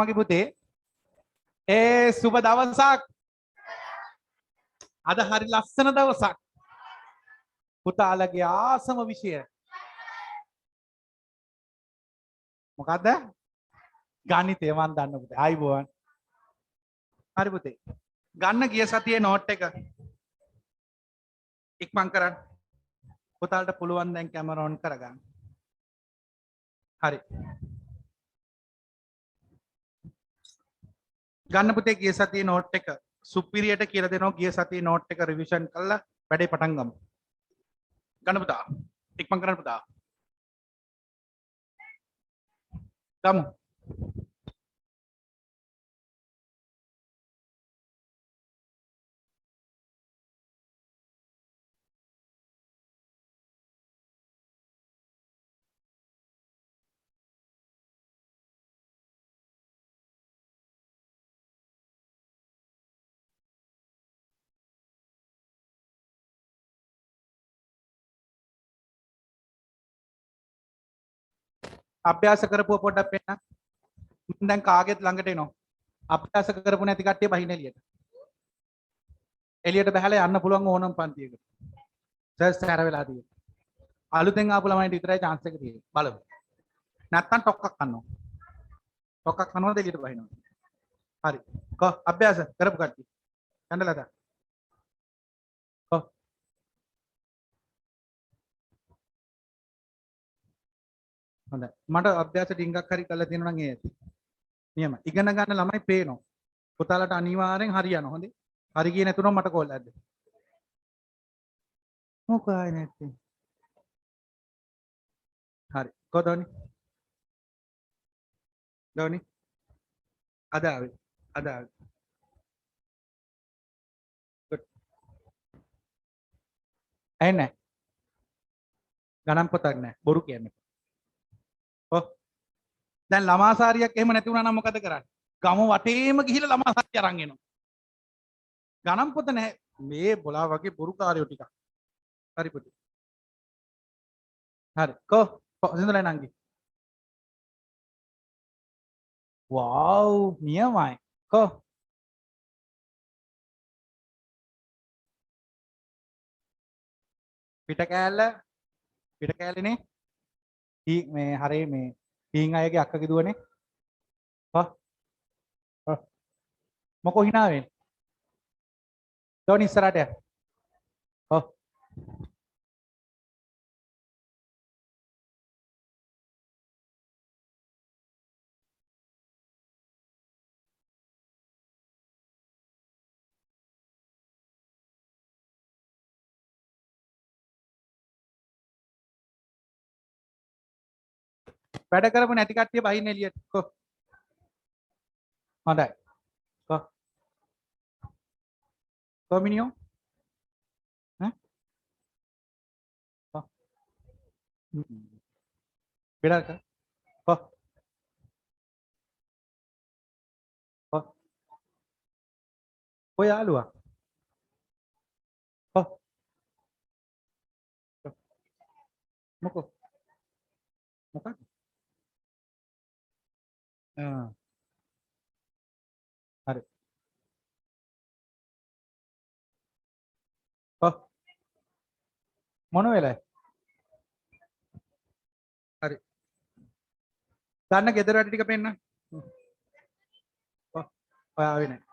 මගේ පුතේ සුබ දවසක්. අද හරි ලස්සන දවසක්. පුතාලගේ ආසම විෂය මොකද්ද? ගණිතය. මන් දන්න පුතේ. ආයිබෝවන්. හරි පුතේ. ගන්න ගිය සතියේ නෝට් එක ඉක්මන් කරන්න. පුතාලට පුළුවන් දැන් කැමරා ඔන් කරගන්න. හරි. ගන්න පුතේ ගිය සතියේ නෝට් එක සුපිරියට කියලා දෙනවා. ගිය සතියේ නෝට් එක රිවිෂන් කරලා වැඩේ පටන් ගමු. ගන්න පුතා. ඉක්මන් කරන්න පුතා. ගමු. අභ්‍යාස කරපුව පොඩ්ඩක් පෙන්නන්න. මම දැන් කාගෙත් ළඟට එනවා. අභ්‍යාස කරපු නැති කට්ටිය බහින්න එළියට. එළියට බහලා යන්න පුළුවන් ඕනම පන්තියකට. සර් සැර වෙලා තියෙනවා. අලුතෙන් ආපු ළමයින්ට විතරයි chance එක තියෙන්නේ. බලමු. නැත්තම් ටොක්ක්ක් කන්නවා. ටොක්ක්ක් කනවාද එළියට බහිනවා. හරි. කො අභ්‍යාස කරපු කට්ටිය. යන්නලා දා. කො හොඳයි. මට අභ්‍යාස ඩිංගක් හරි කරලා තියෙනවා නම් ඒ ඇති. නියම. ඉගෙන ගන්න ළමයි පේනවා. පුතාලට අනිවාර්යෙන් හරියනවා. හොඳේ. හරි ගියේ නැතුනම මට කෝල් එකක් දෙන්න. මොකයි නැත්තේ. හරි. කොහොදෝනි? දෝනි. අද ආවේ. අද ආවේ. good. ඇයි නැහැ? ගණන් පොතක් නැහැ. බොරු කියන්නේ. ඔව්. දැන් ළමා සාරියක් එහෙම නැති වුණා නම් මොකද කරන්නේ? ගම වටේම ගිහිල්ලා ළමා සාරිය අරන් එනවා. ගණන් පොත නැහැ. මේ බොලා වගේ බොරු කාර්යෝ ටිකක්. හරි පුතේ. හරි. සින්දුලයි නංගි. වව් නියමයි. පිට කෑල්ලනේ. මේ හරේ මේ හීන් අයගේ අක්කගේ දුවනේ. මොකෝ hina වෙන්නේ? දෝනි ඉස්සරහට යන්න. වැඩ කරපු නැති කට්ටිය බහින්න එළියට. හොඳයි. මිනියෝ බෙඩාක ඔය යාළුවා මොකෝ මොකක්ද? හරි. මොන වෙලාවයි? හරි. ගන්න ගෙදර වැඩ ටික පෙන්නන්න. ඔය ආවේ නැහැ.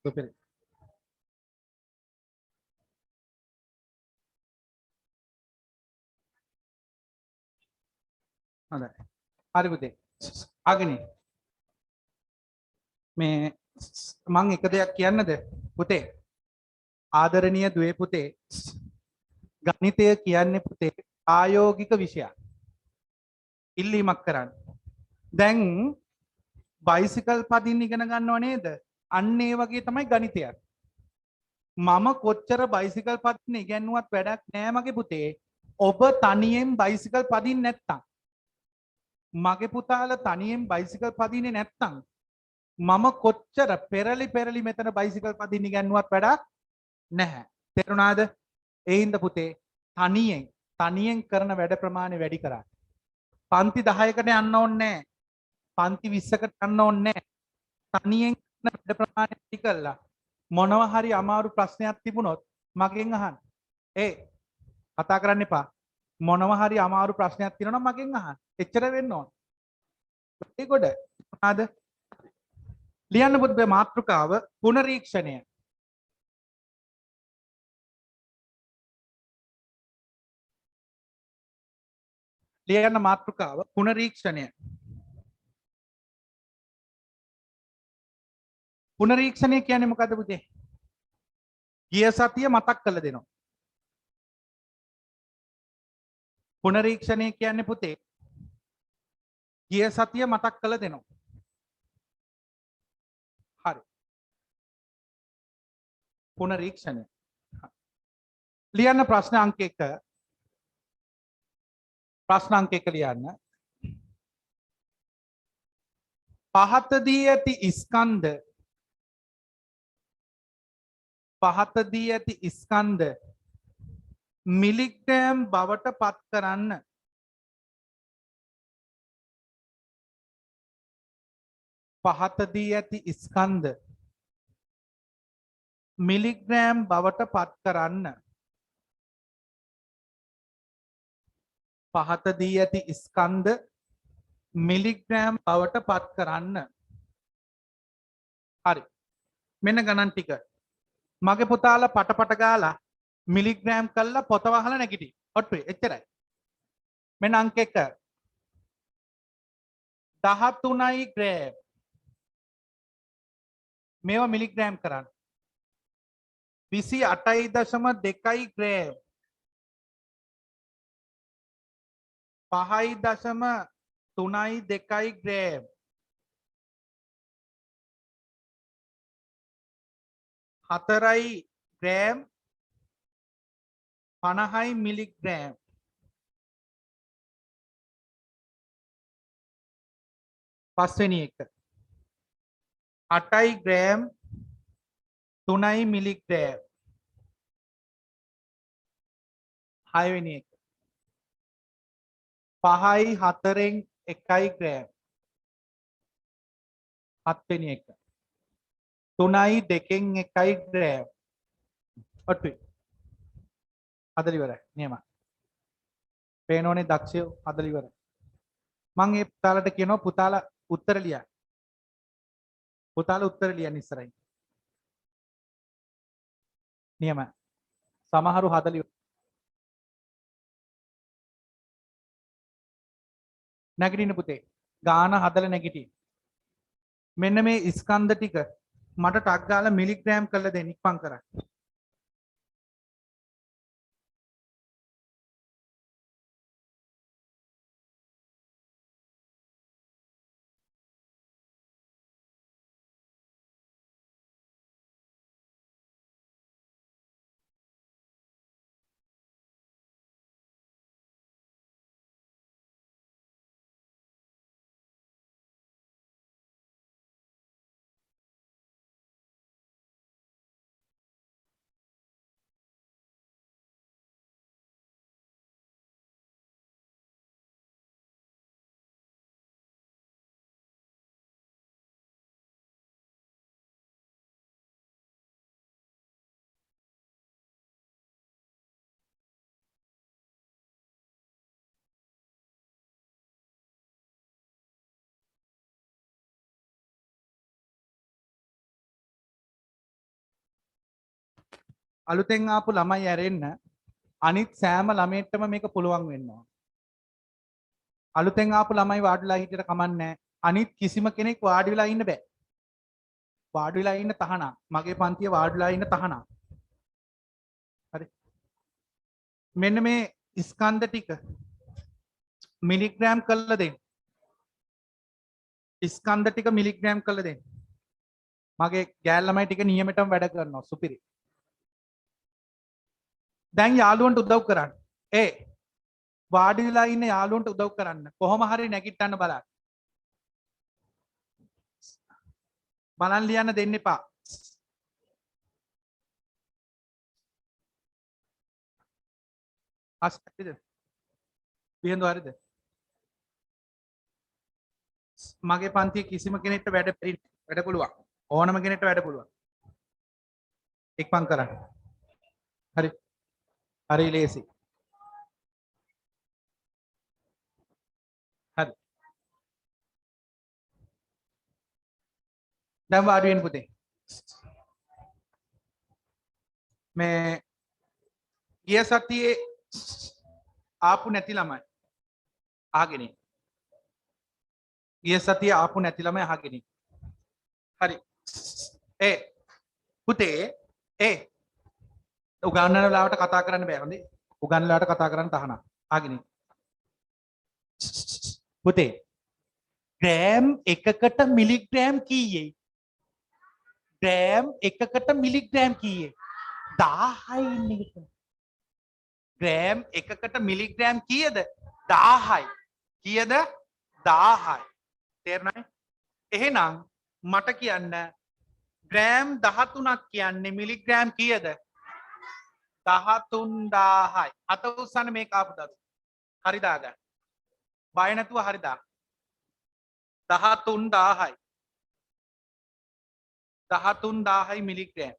සුපිරි. හොඳයි. හරි පුතේ. අගනේ. මේ මං එක දෙයක් කියන්නද පුතේ? ආදරණීය දුවේ පුතේ. ගණිතය කියන්නේ පුතේ ආයෝගික විෂයක්. ඉල්ලීමක් කරන්න. දැන් බයිසිකල් පදින්න ඉගෙන ගන්නව නේද? අන්න ඒ වගේ තමයි ගණිතයත්. මම කොච්චර බයිසිකල් පදින්න ඉගෙනුවත් වැඩක් නෑ මගේ පුතේ. ඔබ තනියෙන් බයිසිකල් පදින්න නැත්තම්. මගේ පුතාලා තනියෙන් බයිසිකල් පදින්නේ නැත්තම් මම කොච්චර පෙරලි මෙතන බයිසිකල් පදින්න ඉගෙනුවත් වැඩක් නැහැ. තේරුණාද? ඒ හින්දා පුතේ තනියෙන් තනියෙන් කරන වැඩ ප්‍රමාණය වැඩි කරා. පන්ති 10කට යන්න ඕනේ නැහැ. පන්ති 20කට යන්න ඕනේ නැහැ. තනියෙන් කරන වැඩ ප්‍රමාණය වැඩි කළා. මොනවා හරි අමාරු ප්‍රශ්නයක් තිබුණොත් මගෙන් අහන්න. කතා කරන්න එපා. මොනවා හරි අමාරු ප්‍රශ්නයක් තියෙනවා නම් මගෙන් අහන්න. එච්චර වෙන්න ඕන. ඒක ගොඩ. මොනවාද? ලියන්න පුතේ මාතෘකාව පුනරීක්ෂණය. ලියන්න මාතෘකාව පුනරීක්ෂණය. පුනරීක්ෂණය කියන්නේ මොකද්ද පුතේ? ගිය සතිය මතක් කරලා දෙනවා. පුනරීක්ෂණය කියන්නේ පුතේ ගිය සතිය මතක් කරලා දෙනවා. හරි. පුනරීක්ෂණය. ලියන්න ප්‍රශ්න අංක 1. ප්‍රශ්න අංක 1 ලියන්න. පහතදී ඇති ස්කන්ධ මිලිග්‍රෑම් බවට පත් කරන්න. පහතදී ඇති ස්කන්ධ මිලිග්‍රෑම් බවට පත් කරන්න. පහතදී ඇති ස්කන්ධ මිලිග්‍රෑම් බවට පත් කරන්න. හරි. මෙන්න ගණන් ටික. මගේ පුතාලා පටපට ගාලා මිලිග්‍රෑම් කළා පොත වහලා නැගිටි. ඔට්ටුයි එච්චරයි. මෙන්න අංක 1. 13යි ග්‍රෑම්. මේවා මිලිග්‍රෑම් කරන්න. 28.2යි ග්‍රෑම්. 5.32යි ග්‍රෑම්. 4යි ග්‍රෑම්. 50යි මිලිග්‍රෑම්. පස්වෙනි එක 8යි ග්‍රෑම් 3යි මිලිග්‍රෑම්. 6 වෙනි එක 5යි 4න් 1යි ග්‍රෑම්. 7 වෙනි එක 3යි 2න් 1යි ග්‍රෑම්. ඔට්ටුයි. හදලා ඉවරයි. නියමයි. පේනෝනේ දක්ෂයෝ හදලා ඉවරයි. මම මේ පුතාලට කියනවා පුතාලා උත්තර ලියන්න. පුතාලා උත්තර ලියන්න ඉස්සරහින්. නියමයි. සමහරු හදලා ඉවරයි. නැගිටින්න පුතේ. ගාන හදලා නැගිටින්න. මෙන්න මේ ස්කන්ධ ටික මට ටක් ගාලා මිලිග්‍රෑම් කරලා දෙන්න ඉක්මන් කරන්න. අලුතෙන් ආපු ළමයි ඇරෙන්න අනිත් සෑම ළමයෙක්ටම මේක පුළුවන් වෙනවා. අලුතෙන් ආපු ළමයි වාඩිලා හිටියට කමන්නේ නැහැ. අනිත් කිසිම කෙනෙක් වාඩි වෙලා ඉන්න බෑ. වාඩි වෙලා ඉන්න තහනම්. මගේ පන්තියේ වාඩි වෙලා ඉන්න තහනම්. හරි. මෙන්න මේ ස්කන්ධ ටික මිලිග්‍රෑම් කරලා දෙන්න. ස්කන්ධ ටික මිලිග්‍රෑම් කරලා දෙන්න. මගේ ගෑල් ළමයි ටික නියමෙටම වැඩ කරනවා. සුපිරි. දැන් යාළුවන්ට උදව් කරන්න. වාඩි වෙලා ඉන්න යාළුවන්ට උදව් කරන්න. කොහොම හරි නැගිටන්න බලන්න. බලන් ලියන්න දෙන්න එපා. අස්තිද පියඳු හරිද? මගේ පන්තියේ කිසිම කෙනෙක්ට වැඩ පුළුවන්. ඕනම කෙනෙක්ට වැඩ පුළුවන්. එක්පන් කරන්න. හරි. හරි ලේසි. හරි. දැන් වාඩි වෙන්න පුතේ. මේ ගිය සතියේ ආපු නැති ළමයි අහගෙන ඉන්න. ගිය සතියේ ආපු නැති ළමයි අහගෙන ඉන්න. හරි. පුතේ උගන්නන වෙලාවට කතා කරන්න බෑ හොඳේ. උගන්නලාට කතා කරන්න තහනම්. අහගෙන ඉන්න. පුතේ ග්‍රෑම් එකකට මිලිග්‍රෑම් කීයේයි? ග්‍රෑම් එකකට මිලිග්‍රෑම් කීයේ? 1000යි ඉන්නේ මෙතන. ග්‍රෑම් එකකට මිලිග්‍රෑම් කීයද? 1000යි. කීයද? 1000යි. තේරුණානේ? එහෙනම් මට කියන්න ග්‍රෑම් 13ක් කියන්නේ මිලිග්‍රෑම් කීයද? 13000යි. අත උස්සන්න මේක ආපු දවස්. හරි දාගන්න. බය නැතුව හරි දා. 13000යි. 13000යි මිලිග්‍රෑම්.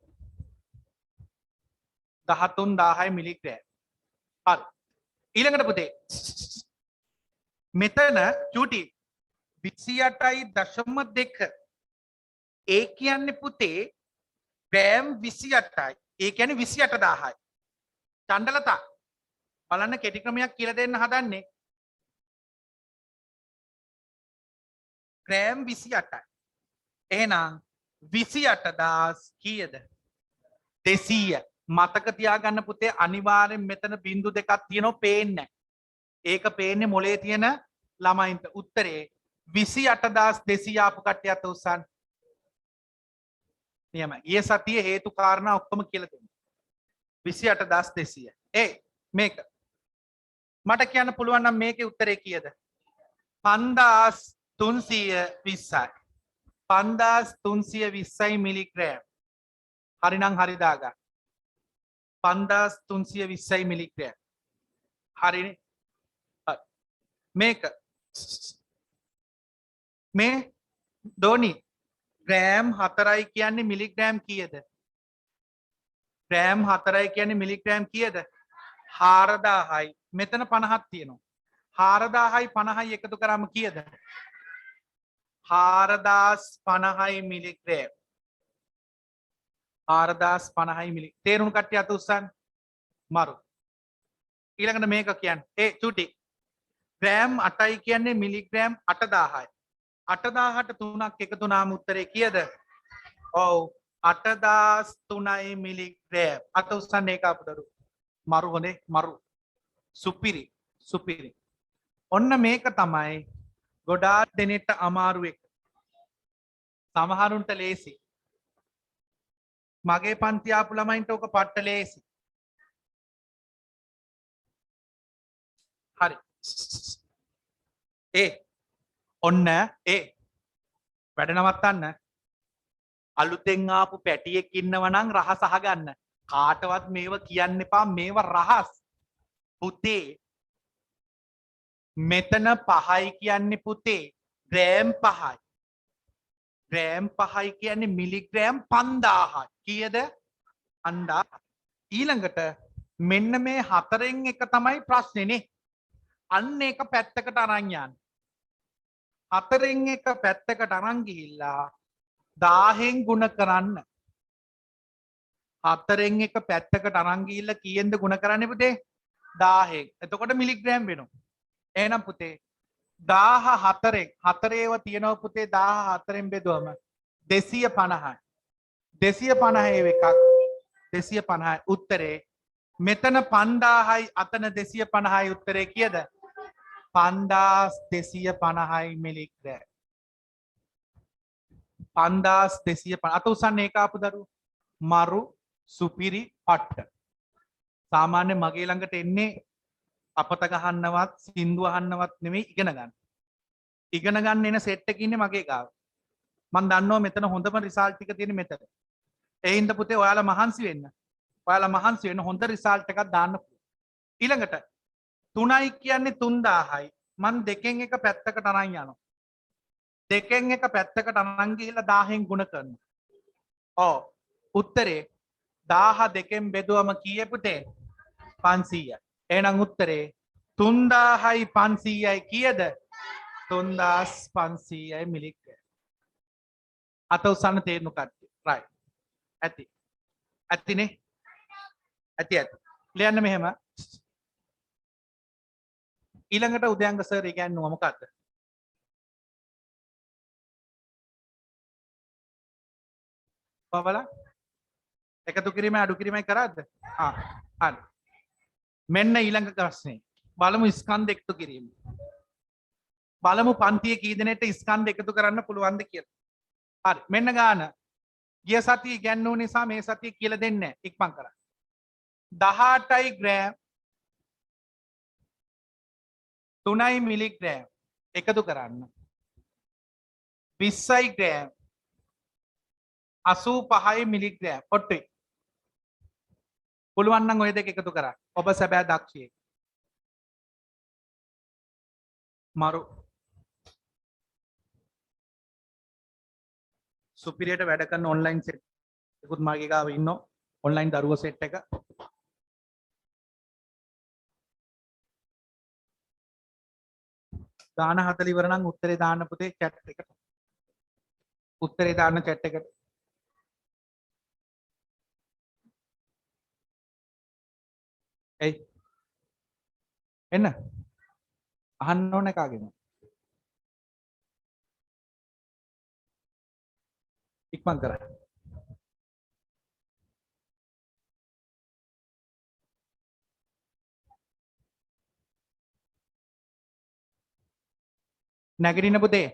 13000යි මිලිග්‍රෑම්. හරි. ඊළඟට පුතේ මෙතන චූටි 28.2 ඒ කියන්නේ පුතේ ග්‍රෑම් 28යි. ඒ කියන්නේ 28000යි. චණ්ඩලතා බලන්න කෙටි ක්‍රමයක් කියලා දෙන්න හදන්නේ. ග්‍රෑම් 28යි. එහෙනම් 28000 කීයද? 200. මතක තියාගන්න පුතේ අනිවාර්යෙන් මෙතන බිංදු දෙකක් තියෙනවා පේන්නේ නැහැ. ඒක පේන්නේ මොලේ තියෙන ළමයින්ට. උත්තරේ 28200 ආපු කට්ටිය අත උස්සන්න. නියමයි. ඊයේ සතියේ හේතු කාරණා ඔක්කොම කියලා දෙන්න. 28200. මේක මට කියන්න පුළුවන් නම් මේකේ උත්තරේ කීයද? 5320යි. 5320යි මිලිග්‍රෑම්. හරිනම් හරි දාගන්න. 5320යි මිලිග්‍රෑම්. හරිනේ? මේක මේ දෝනි ග්‍රෑම් 4යි කියන්නේ මිලිග්‍රෑම් කීයද? ග්‍රෑම් 4යි කියන්නේ මිලිග්‍රෑම් කීයද? 4000යි. මෙතන 50ක් තියෙනවා. 4000යි 50යි එකතු කරාම කීයද? 4050යි මිලිග්‍රෑම්. 4050යි මිලි. තේරුණු කට්ටිය අත උස්සන්න. මරු. ඊළඟට මේක කියන්නේ චුටි ග්‍රෑම් 8යි කියන්නේ මිලිග්‍රෑම් 8000යි. 8000ට 3ක් එකතු වුණාම උත්තරේ කීයද? ඔව් 8003යි මිලිග්‍රෑම්. අත උස්සන්න ඒක අපදරු. මරු හොඳේ මරු. සුපිරි සුපිරි. ඔන්න මේක තමයි ගොඩාක් දෙනෙට අමාරු එක. සමහරුන්ට ලේසි. මගේ පන්ති ආපු ළමයින්ට ඕක පට්ට ලේසි. හරි. ඔන්න වැඩ නවත්තන්න. අලුතෙන් ආපු පැටියෙක් ඉන්නව නම් රහස අහගන්න. කාටවත් මේව කියන්න එපා. මේව රහස්. පුතේ මෙතන 5යි කියන්නේ පුතේ ග්‍රෑම් 5යි. ග්‍රෑම් 5යි කියන්නේ මිලිග්‍රෑම් 5000යි. කීයද? 5000. ඊළඟට මෙන්න මේ 4න් එක තමයි ප්‍රශ්නේනේ. අන්න ඒක පැත්තකට අරන් යන්න. 4න් එක පැත්තකට අරන් ගිහිල්ලා 1000න් ගුණ කරන්න. 4න් එක පැත්තකට අරන් ගිහිල්ලා කීයෙන්ද ගුණ කරන්නේ පුතේ? 1000න්. එතකොට මිලිග්‍රෑම් වෙනවා. එහෙනම් පුතේ 1004න් 4 ඒවා තියෙනවා පුතේ 14න් බෙදුවම 250යි. 250 එකක් 250යි උත්තරේ. මෙතන 5000යි අතන 250යි උත්තරේ කීයද? 5250යි මිලිග්‍රෑම්. 5250. අත උස්සන්න ඒක ආපු දරුවෝ. මරු සුපිරි පට්ට. සාමාන්‍ය මගේ ළඟට එන්නේ අපත ගහන්නවත් සින්දු අහන්නවත් නෙමෙයි ඉගෙන ගන්න. ඉගෙන ගන්න එන සෙට් එකක් ඉන්නේ මගේ ගාව. මම දන්නවා මෙතන හොඳම රිසල්ට් ටික තියෙන්නේ මෙතන. ඒ හින්දා පුතේ ඔයාලා මහන්සි වෙන්න. ඔයාලා මහන්සි වෙන්න හොඳ රිසල්ට් එකක් දාන්න පුළුවන්. ඊළඟට 3යි කියන්නේ 3000යි. මං දෙකෙන් එක පැත්තකට අරන් යනවා. දෙකෙන් එක පැත්තකට අරන් ගිහිල්ලා 1000න් ගුණ කරනවා. ඔව්. උත්තරේ 1000 දෙකෙන් බෙදුවම කීය පුතේ? 500යි. එහෙනම් උත්තරේ 3000යි 500යි කීයද? 3500යි මිලිග්‍රෑම්. අත උස්සන්න තේරුණු කට්ටිය. right. ඇති. ඇතිනේ. ඇති ඇති. ලියන්න මෙහෙම. ඊළඟට උදයන්ග සර් ඉගැන්නුවා මොකද්ද? බලන්න. එකතු කිරීමයි අඩු කිරීමයි කරාද? හරි. මෙන්න ඊළඟ ප්‍රශ්නේ. බලමු ස්කන්ධ එකතු කිරීම. බලමු පන්තියේ කී දෙනෙක්ට ස්කන්ධ එකතු කරන්න පුළුවන්ද කියලා. හරි. මෙන්න ගාන. ගිය සතිය ඉගැන්වූ නිසා මේ සතිය කියලා දෙන්නේ නැහැ. ඉක්මන් කරන්න. 18යි ග්‍රෑම් 3යි මිලිග්‍රෑම් එකතු කරන්න. 20යි ග්‍රෑම් 85යි මිලිග්‍රෑම් ඔට්ටුයි. පුළුවන් නම් ඔය දෙක එකතු කරන්න. ඔබ සැබෑ දක්ෂයෙක්. මරු සුපිරියට වැඩ කරන ඔන්ලයින් සෙට් එකකුත් මගේ ගාව ඉන්නවා. ඔන්ලයින් දරුවෝ සෙට් එක. දාන 40 ඉවර නම් උත්තරේ දාන්න පුතේ chat එකට. උත්තරේ දාන්න chat එකට. එයි එන්න අහන්න ඕන කාගෙම ඉක්මන් කරන්න. නැගිටින්න පුතේ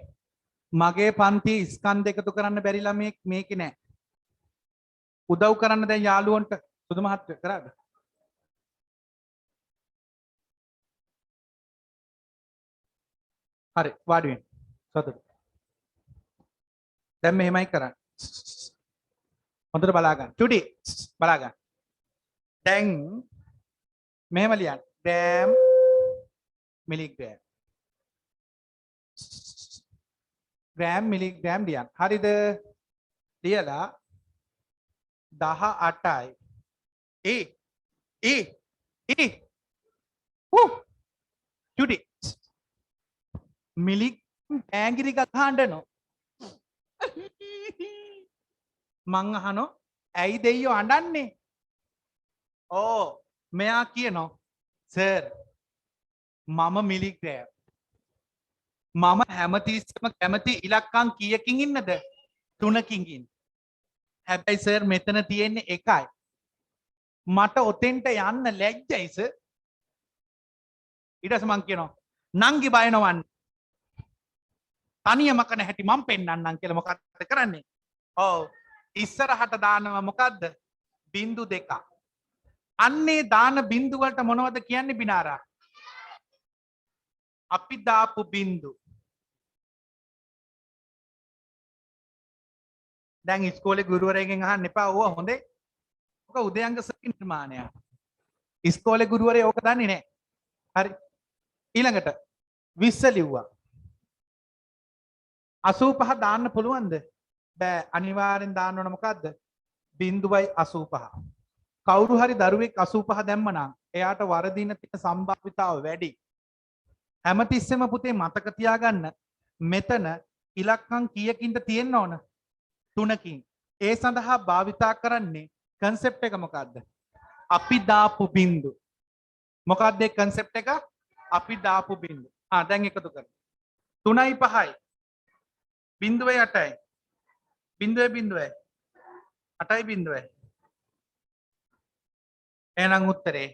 මගේ පන්ති ස්කන්ධ එකතු කරන්න බැරි ළමයෙක් මේකේ නෑ. උදව් කරන්න දැන් යාළුවන්ට සුදු මහත්තයෝ කරාද? හරි වාඩි වෙන්න. සතුටු. දැන් මෙහෙමයි කරන්න. හොඳට බලා ගන්න. චුටි බලා ගන්න. දැන් මෙහෙම ලියන්න. Gram milligram. ග්‍රෑම් මිලිග්‍රෑම් ලියන්න. හරිද? ලියලා 18යි ඒ චුටි මිලි ඈංගිරි ගහන්න මං අහනෝ ඇයි දෙයියෝ අඬන්නේ? ඕ මෙයා කියනෝ සර් මම මිලිග්‍රෑම් මම හැමතිස්සම කැමති ඉලක්කම් කීයකින් ඉන්නද? 3කින් ඉන්න. හැබැයි සර් මෙතන තියෙන්නේ 1යි. මට ඔතෙන්ට යන්න ලැජ්ජයි සර්. ඊට පස්සේ මං කියනවා නංගි බය නොවන්න. තනියම කන හැටි මම පෙන්නන්නම් කියලා මොකක්ද කරන්නේ? ඔව් ඉස්සරහට දානවා මොකද්ද? බිංදු දෙකක්. අන්නේ දාන බිංදු වලට මොනවද කියන්නේ බිනාරා? අපි දාපු බිංදු. දැන් ඉස්කෝලේ ගුරුවරයෙක්ගෙන් අහන්න එපා ඕවා හොඳේ. ඔක උදයන්ග සර් නිර්මාණයක්. ඉස්කෝලේ ගුරුවරයා ඕක දන්නේ නැහැ. හරි. ඊළඟට 20 ලිව්වා. 85 දාන්න පුළුවන්ද? බෑ අනිවාර්යෙන් දාන්න ඕන මොකද්ද? 0.85. කවුරු හරි දරුවෙක් 85 දැම්ම නම් එයාට වරදින තියෙන සම්භාවිතාව වැඩි. හැමතිස්සෙම පුතේ මතක තියාගන්න මෙතන ඉලක්කම් කීයකින්ද තියෙන්න ඕන? 3කින්. ඒ සඳහා භාවිතා කරන්නේ concept එක මොකද්ද? අපි දාපු බිංදු. මොකක්ද ඒ concept එක? අපි දාපු බිංදු. දැන් එකතු කරමු. 3යි 5යි 0.8යි 0.8යි 8යි 0යි. එහෙනම් උත්තරේ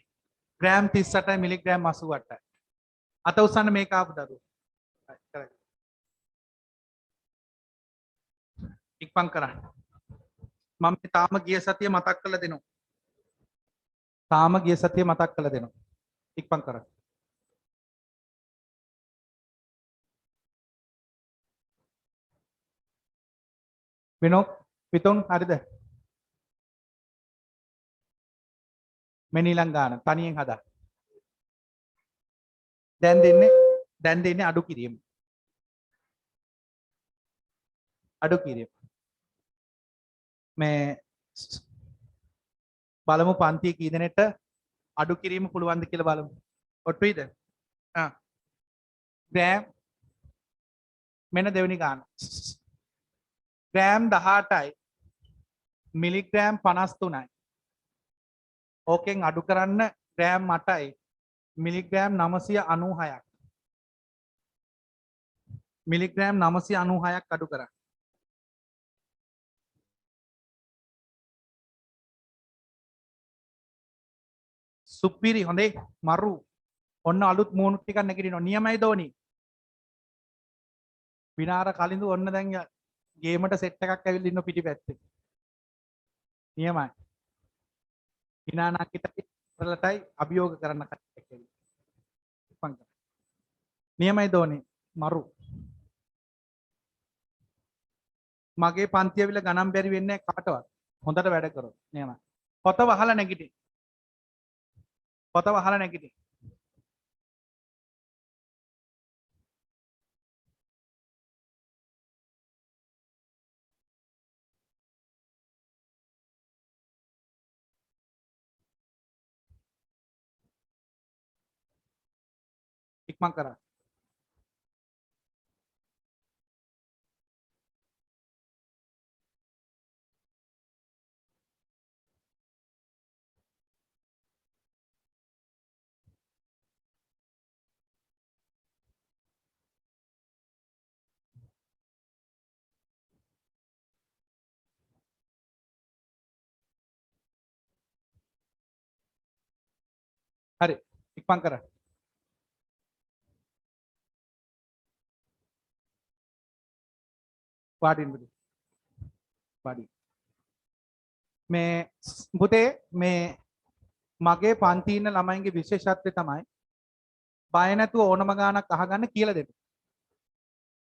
ග්‍රෑම් 38යි මිලිග්‍රෑම් 88යි. අත උස්සන්න මේක ආපු දරුවෝ. ඉක්මන් කරන්න. මම තාම ගිය සතිය මතක් කරලා දෙනවා. තාම ගිය සතිය මතක් කරලා දෙනවා. ඉක්මන් කරන්න. විනෝක් පිටුන් හරිද? මෙන්න ඊළඟ ගාන තනියෙන් හදා. දැන් දෙන්නේ අඩු කිරීම. අඩු කිරීම. මේ බලමු පන්තියේ කී දෙනෙක්ට අඩු කිරීම පුළුවන්ද කියලා බලමු. ඔට්ටුයිද? ග්‍රෑම් මෙන්න දෙවෙනි ගාන. ග්‍රෑම් 18යි මිලිග්‍රෑම් 53යි. ඕකෙන් අඩු කරන්න ග්‍රෑම් 8යි මිලිග්‍රෑම් 996ක්. මිලිග්‍රෑම් 996ක් අඩු කරන්න. සුපිරි හොඳේ මරු. ඔන්න අලුත් මූණු ටිකක් නැගිටිනවා. නියමයි දෝනි. විනාර කලින්දු ඔන්න දැන් ගේමට සෙට් එකක් ඇවිල්ලා ඉන්න පිටිපැත්තේ. නියමයි. විනානාකිටයි වලටයි අභියෝග කරන්න කට්ටියක් ඇවිල්ලා. නියමයි දෝනි මරු. මගේ පන්ති ඇවිල්ලා ගණන් බැරි වෙන්නේ කාටවත්. හොඳට වැඩ කරොත්. නියමයි. පොත වහලා නැගිටින්න. පොත වහලා නැගිටින්න. ඉක්මන් කරා. හරි ඉක්මන් කරා. වාඩින් බුදු. වාඩි. මේ පුතේ මේ මගේ පන්ති ඉන්න ළමයින්ගේ විශේෂත්වය තමයි බය නැතුව ඕනම ගානක් අහගන්න කියලා දෙන්න.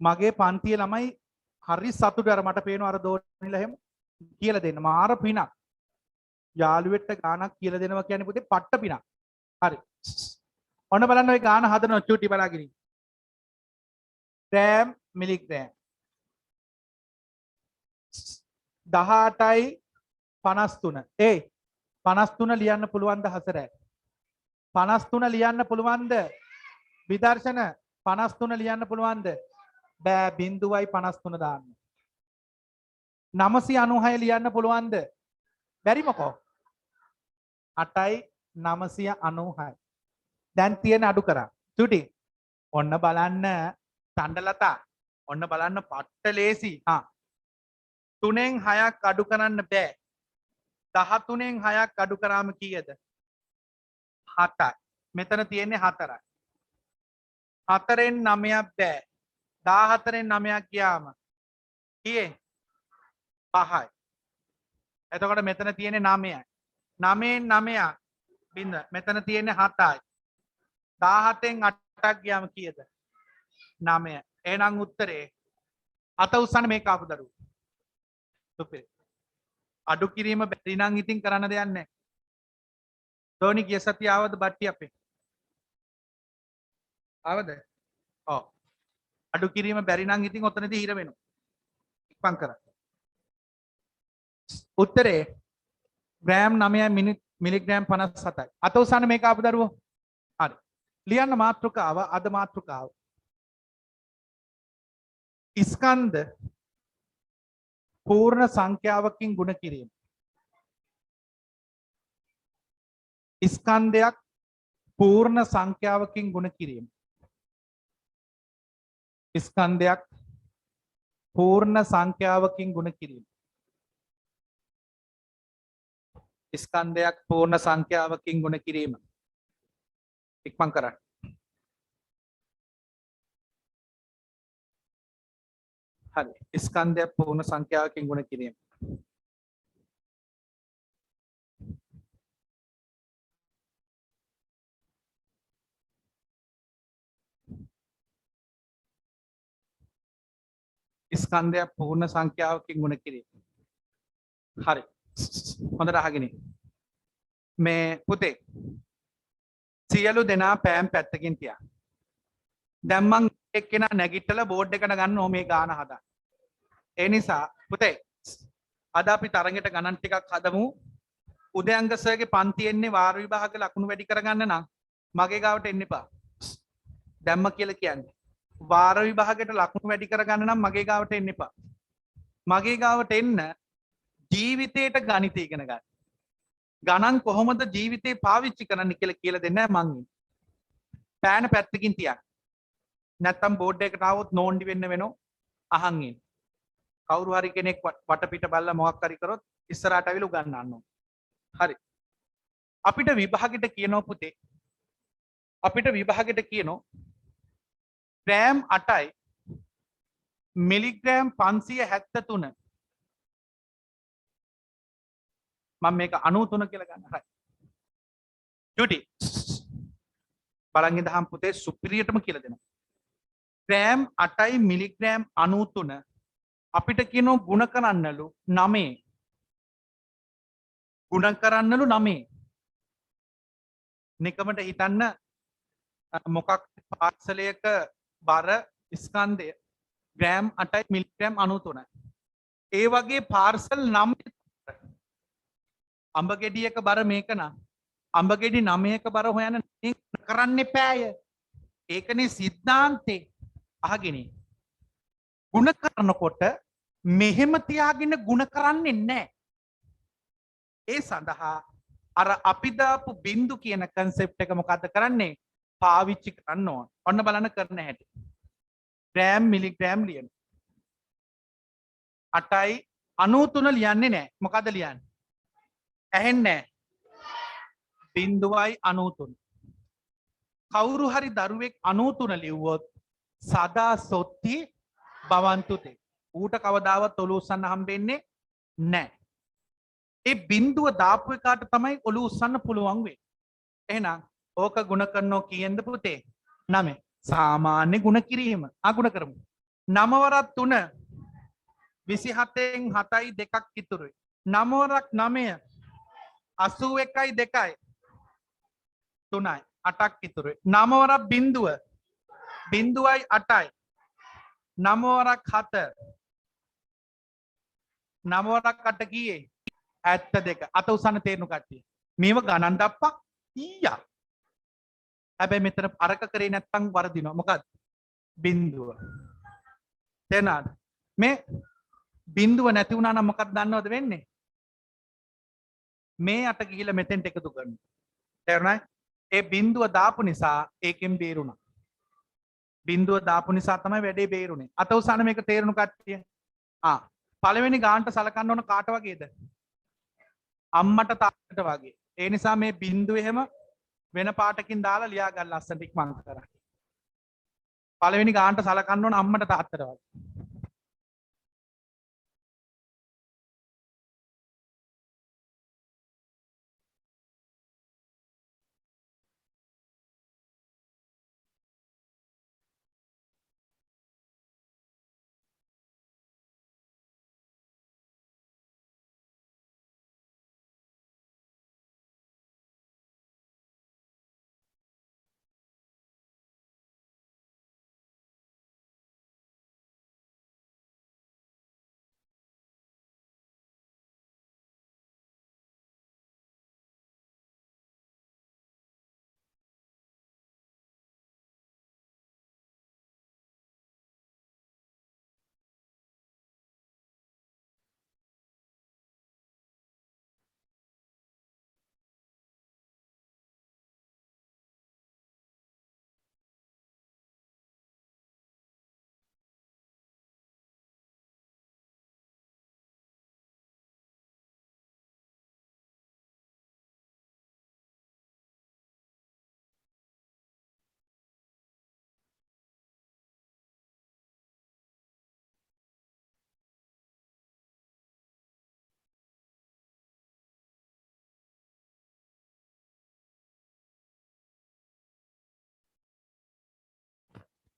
මගේ පන්තියේ ළමයි හරි සතුටු අර මට පේනවා අර දෝනිලා එහෙම කියලා දෙන්න. මාර පිනක්. යාළුවෙක්ට ගානක් කියලා දෙනවා කියන්නේ පුතේ පට්ට පිනක්. හරි. ඔන්න බලන්න ඔය ගාන හදනවා චූටි බලාගෙන ඉන්න. Gram milligram 18යි 53. 53 ලියන්න පුළුවන්ද හසරෑ? 53 ලියන්න පුළුවන්ද? විදර්ශන 53 ලියන්න පුළුවන්ද? බෑ 0.53 දාන්න. 996 ලියන්න පුළුවන්ද? බැරි මොකෝ? 8යි 996. දැන් තියෙන අඩු කරා. චුටි. ඔන්න බලන්න තණ්ඩලතා. ඔන්න බලන්න පට්ට ලේසි. 3න් 6ක් අඩු කරන්න බෑ. 13න් 6ක් අඩු කරාම කීයද? 7යි. මෙතන තියෙන්නේ 4යි. 4න් 9ක් බෑ. 14න් 9ක් ගියාම කීයේ? 5යි. එතකොට මෙතන තියෙන්නේ 9යි. 9න් 9ක් බින්ද. මෙතන තියෙන්නේ 7යි. 17න් 8ක් ගියාම කීයද? 9යි. එහෙනම් උත්තරේ අත උස්සන්න මේක ආපු දරුවෝ. සුපිරි. අඩු කිරීම බැරි නම් ඉතින් කරන්න දෙයක් නැහැ. ධෝනි ගිය සතිය ආවද බට්ටි අපේ? ආවද? ඔව්. අඩු කිරීම බැරි නම් ඉතින් ඔතනදී හිර වෙනවා. ඉක්මන් කරා. උත්තරේ ග්‍රෑම් 9යි මිලිග්‍රෑම් 57යි. අත උස්සන්න මේක ආපු දරුවෝ. හරි. ලියන්න මාතෘකාව අද මාතෘකාව. ස්කන්ධ පූර්ණ සංඛ්‍යාවකින් ගුණ කිරීම. ස්කන්ධයක් පූර්ණ සංඛ්‍යාවකින් ගුණ කිරීම. ස්කන්ධයක් පූර්ණ සංඛ්‍යාවකින් ගුණ කිරීම. ස්කන්ධයක් පූර්ණ සංඛ්‍යාවකින් ගුණ කිරීම. ඉක්මන් කරන්න. හරි. ස්කන්ධයක් පූර්ණ සංඛ්‍යාවකින් ගුණ කිරීම. ස්කන්ධයක් පූර්ණ සංඛ්‍යාවකින් ගුණ කිරීම. හරි. හොඳට අහගෙන ඉන්න. මේ පුතේ සියලු දෙනා පෑම් පැත්තකින් තියා. දැන් මං එක්කෙනා නැගිටලා බෝඩ් එකට ගන්නවා මේ ගාන හදා. ඒ නිසා පුතේ අද අපි තරගෙට ගණන් ටිකක් හදමු. උදයංග සර්ගේ පන්ති එන්නේ වාර විභාග ලකුණු වැඩි කරගන්න නම් මගේ ගාවට එන්න එපා. දැම්ම කියලා කියන්නේ. වාර විභාගයට ලකුණු වැඩි කරගන්න නම් මගේ ගාවට එන්න එපා. මගේ ගාවට එන්න ජීවිතේට ගණිත ඉගෙන ගන්න. ගණන් කොහොමද ජීවිතේ පාවිච්චි කරන්න කියලා කියලා දෙන්නේ මං. පෑන පැත්තකින් තියන්න. නැත්තම් බෝඩ් එකට ආවොත් නෝන්ඩි වෙන්න වෙනෝ අහන් ඉන්න. කවුරු හරි කෙනෙක් වටපිට බලලා මොකක් හරි කරොත් ඉස්සරහට අවිලු ගන්නන්න ඕන. හරි. අපිට විභාගෙට කියනවා පුතේ. අපිට විභාගෙට කියනවා ග්‍රෑම් 8යි මිලිග්‍රෑම් 573. මම මේක 93 කියලා ගන්න. හරි. ඩියුටි. බලන් ඉඳහම් පුතේ සුපිරියටම කියලා දෙනවා. ග්‍රෑම් 8යි මිලිග්‍රෑම් 93 අපිට කියනවා ගුණ කරන්නලු 9. ගුණ කරන්නලු 9. නිකමට හිතන්න මොකක් පාර්සලයක බර ස්කන්ධය ග්‍රෑම් 8යි මිලිග්‍රෑම් 93. ඒ වගේ පාර්සල් 9 අඹ ගෙඩියක බර මේක නම් අඹ ගෙඩි 9ක බර හොයන්න කරන්න එපාය. ඒකනේ සිද්ධාන්තේ අහගෙන. ගුණ කරනකොට මෙහෙම තියාගෙන ගුණ කරන්නේ නැහැ. ඒ සඳහා අර අපි දාපු බින්දු කියන concept එක මොකද්ද කරන්නේ? පාවිච්චි කරන්න ඕන. ඔන්න බලන්න කරන හැටි. ග්‍රෑම් මිලිග්‍රෑම් ලියන. 8යි 93 ලියන්නේ නැහැ. මොකද්ද ලියන්නේ? ඇහෙන්නේ නැහැ. 0.93. කවුරු හරි දරුවෙක් 93 ලිව්වොත් සදා සොත්ති භවන්තුතේ. ඌට කවදාවත් ඔලුව උස්සන්න හම්බෙන්නේ නැහැ. ඒ බිඳුව දාපු එකාට තමයි ඔලුව උස්සන්න පුළුවන් වෙන්නේ. එහෙනම් ඕක ಗುಣ කරනෝ කීයෙන්ද පුතේ? 9. සාමාන්‍ය ಗುಣ කිරීම. ගුණ කරමු. 9 වරක් 3 27න් 7යි 2ක් ඉතුරුයි. 9 වරක් 9 81යි 2යි 3යි 8ක් ඉතුරුයි. 9 වරක් බිඳුව බිඳුවයි 8යි 9 වරක් 7 9 වරක් 8 කීයේ 72. අත උසන්න තේරුණු කට්ටිය. මේව ගණන් දප්පා ඊයා. හැබැයි මෙතන අරක කරේ නැත්තම් වරදිනවා. මොකද්ද? බිඳුව. තේනාද? මේ බිඳුව නැති වුණා නම් මොකක්ද දන්නවද වෙන්නේ? මේ අට ගිහිල්ලා මෙතෙන්ට එකතු කරනවා. තේරුණාද? ඒ බිඳුව දාපු නිසා ඒකෙන් බේරුණා. බිඳුව දාපු නිසා තමයි වැඩේ බේරුනේ. අත උසන්න මේක තේරුණු කට්ටිය. පළවෙනි ගානට සලකන්න ඕන කාට වගේද? අම්මට තාත්තට වගේ. ඒ නිසා මේ බිඳුව එහෙම වෙන පාටකින් දාලා ලියා ගන්න ලස්සනට ඉක්මන් කරා. පළවෙනි ගානට සලකන්න ඕන අම්මට තාත්තට වගේ.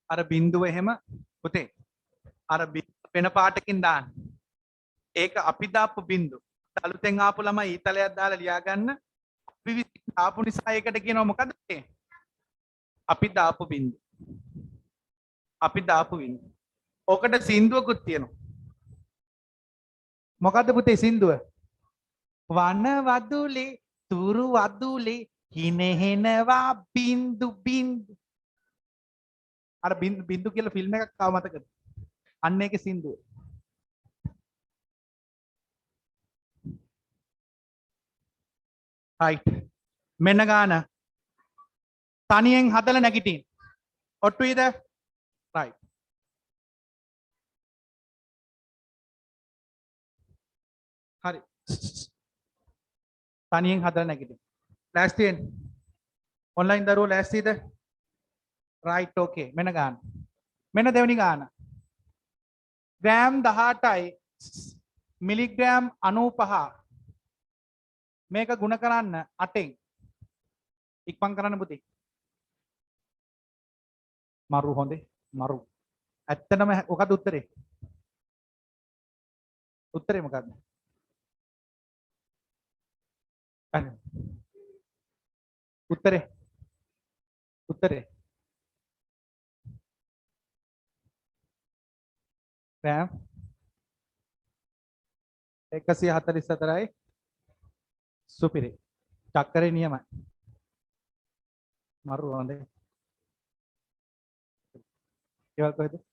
අර බිඳුව එහෙම පුතේ අර වෙන පාටකින් දාන්න. ඒක අපි දාපු බිඳු. අලුතෙන් ආපු ළමයි ඊතලයක් දාලා ලියා ගන්න. අපි විසින් දාපු නිසා ඒකට කියනවා මොකද? අපි දාපු බිඳු. අපි දාපු වින්ද. ඕකට සින්දුවකුත් තියෙනවා. මොකද්ද පුතේ සින්දුව? වන වදුලේ තුරු වදුලේ හිනෙහෙනවා බින්දු බින්දු. අර බින්දු බින්දු කියලා ෆිල්ම් එකක් ආව මතකද? අන්න ඒකේ සින්දුව. රයිට්. මෙන්න ගාන. තනියෙන් හදලා නැගිටින්. ඔට්ටුයිද? රයිට්. හරි. තනියෙන් හදලා නැගිටින්. ලෑස්තියෙන්. ඔන්ලයින් දරුවෝ ලෑස්තිද? රයිට් ඕකේ. මෙන්න ගාන. මෙන්න දෙවෙනි ගාන. ග්‍රෑම් 18යි මිලිග්‍රෑම් 95 මේක ගුණ කරන්න 8න් ඉක්මන් කරන්න පුතේ. මරු හොඳේ මරු. ඇත්තටම මොකද උත්තරේ? උත්තරේ මොකද්ද? උත්තරේ උත්තරේ ග්‍රෑම් 144යි සුපිරි. චක්කරේ නියමයි. මරු හොඳේ. ඒවල් කොහෙද?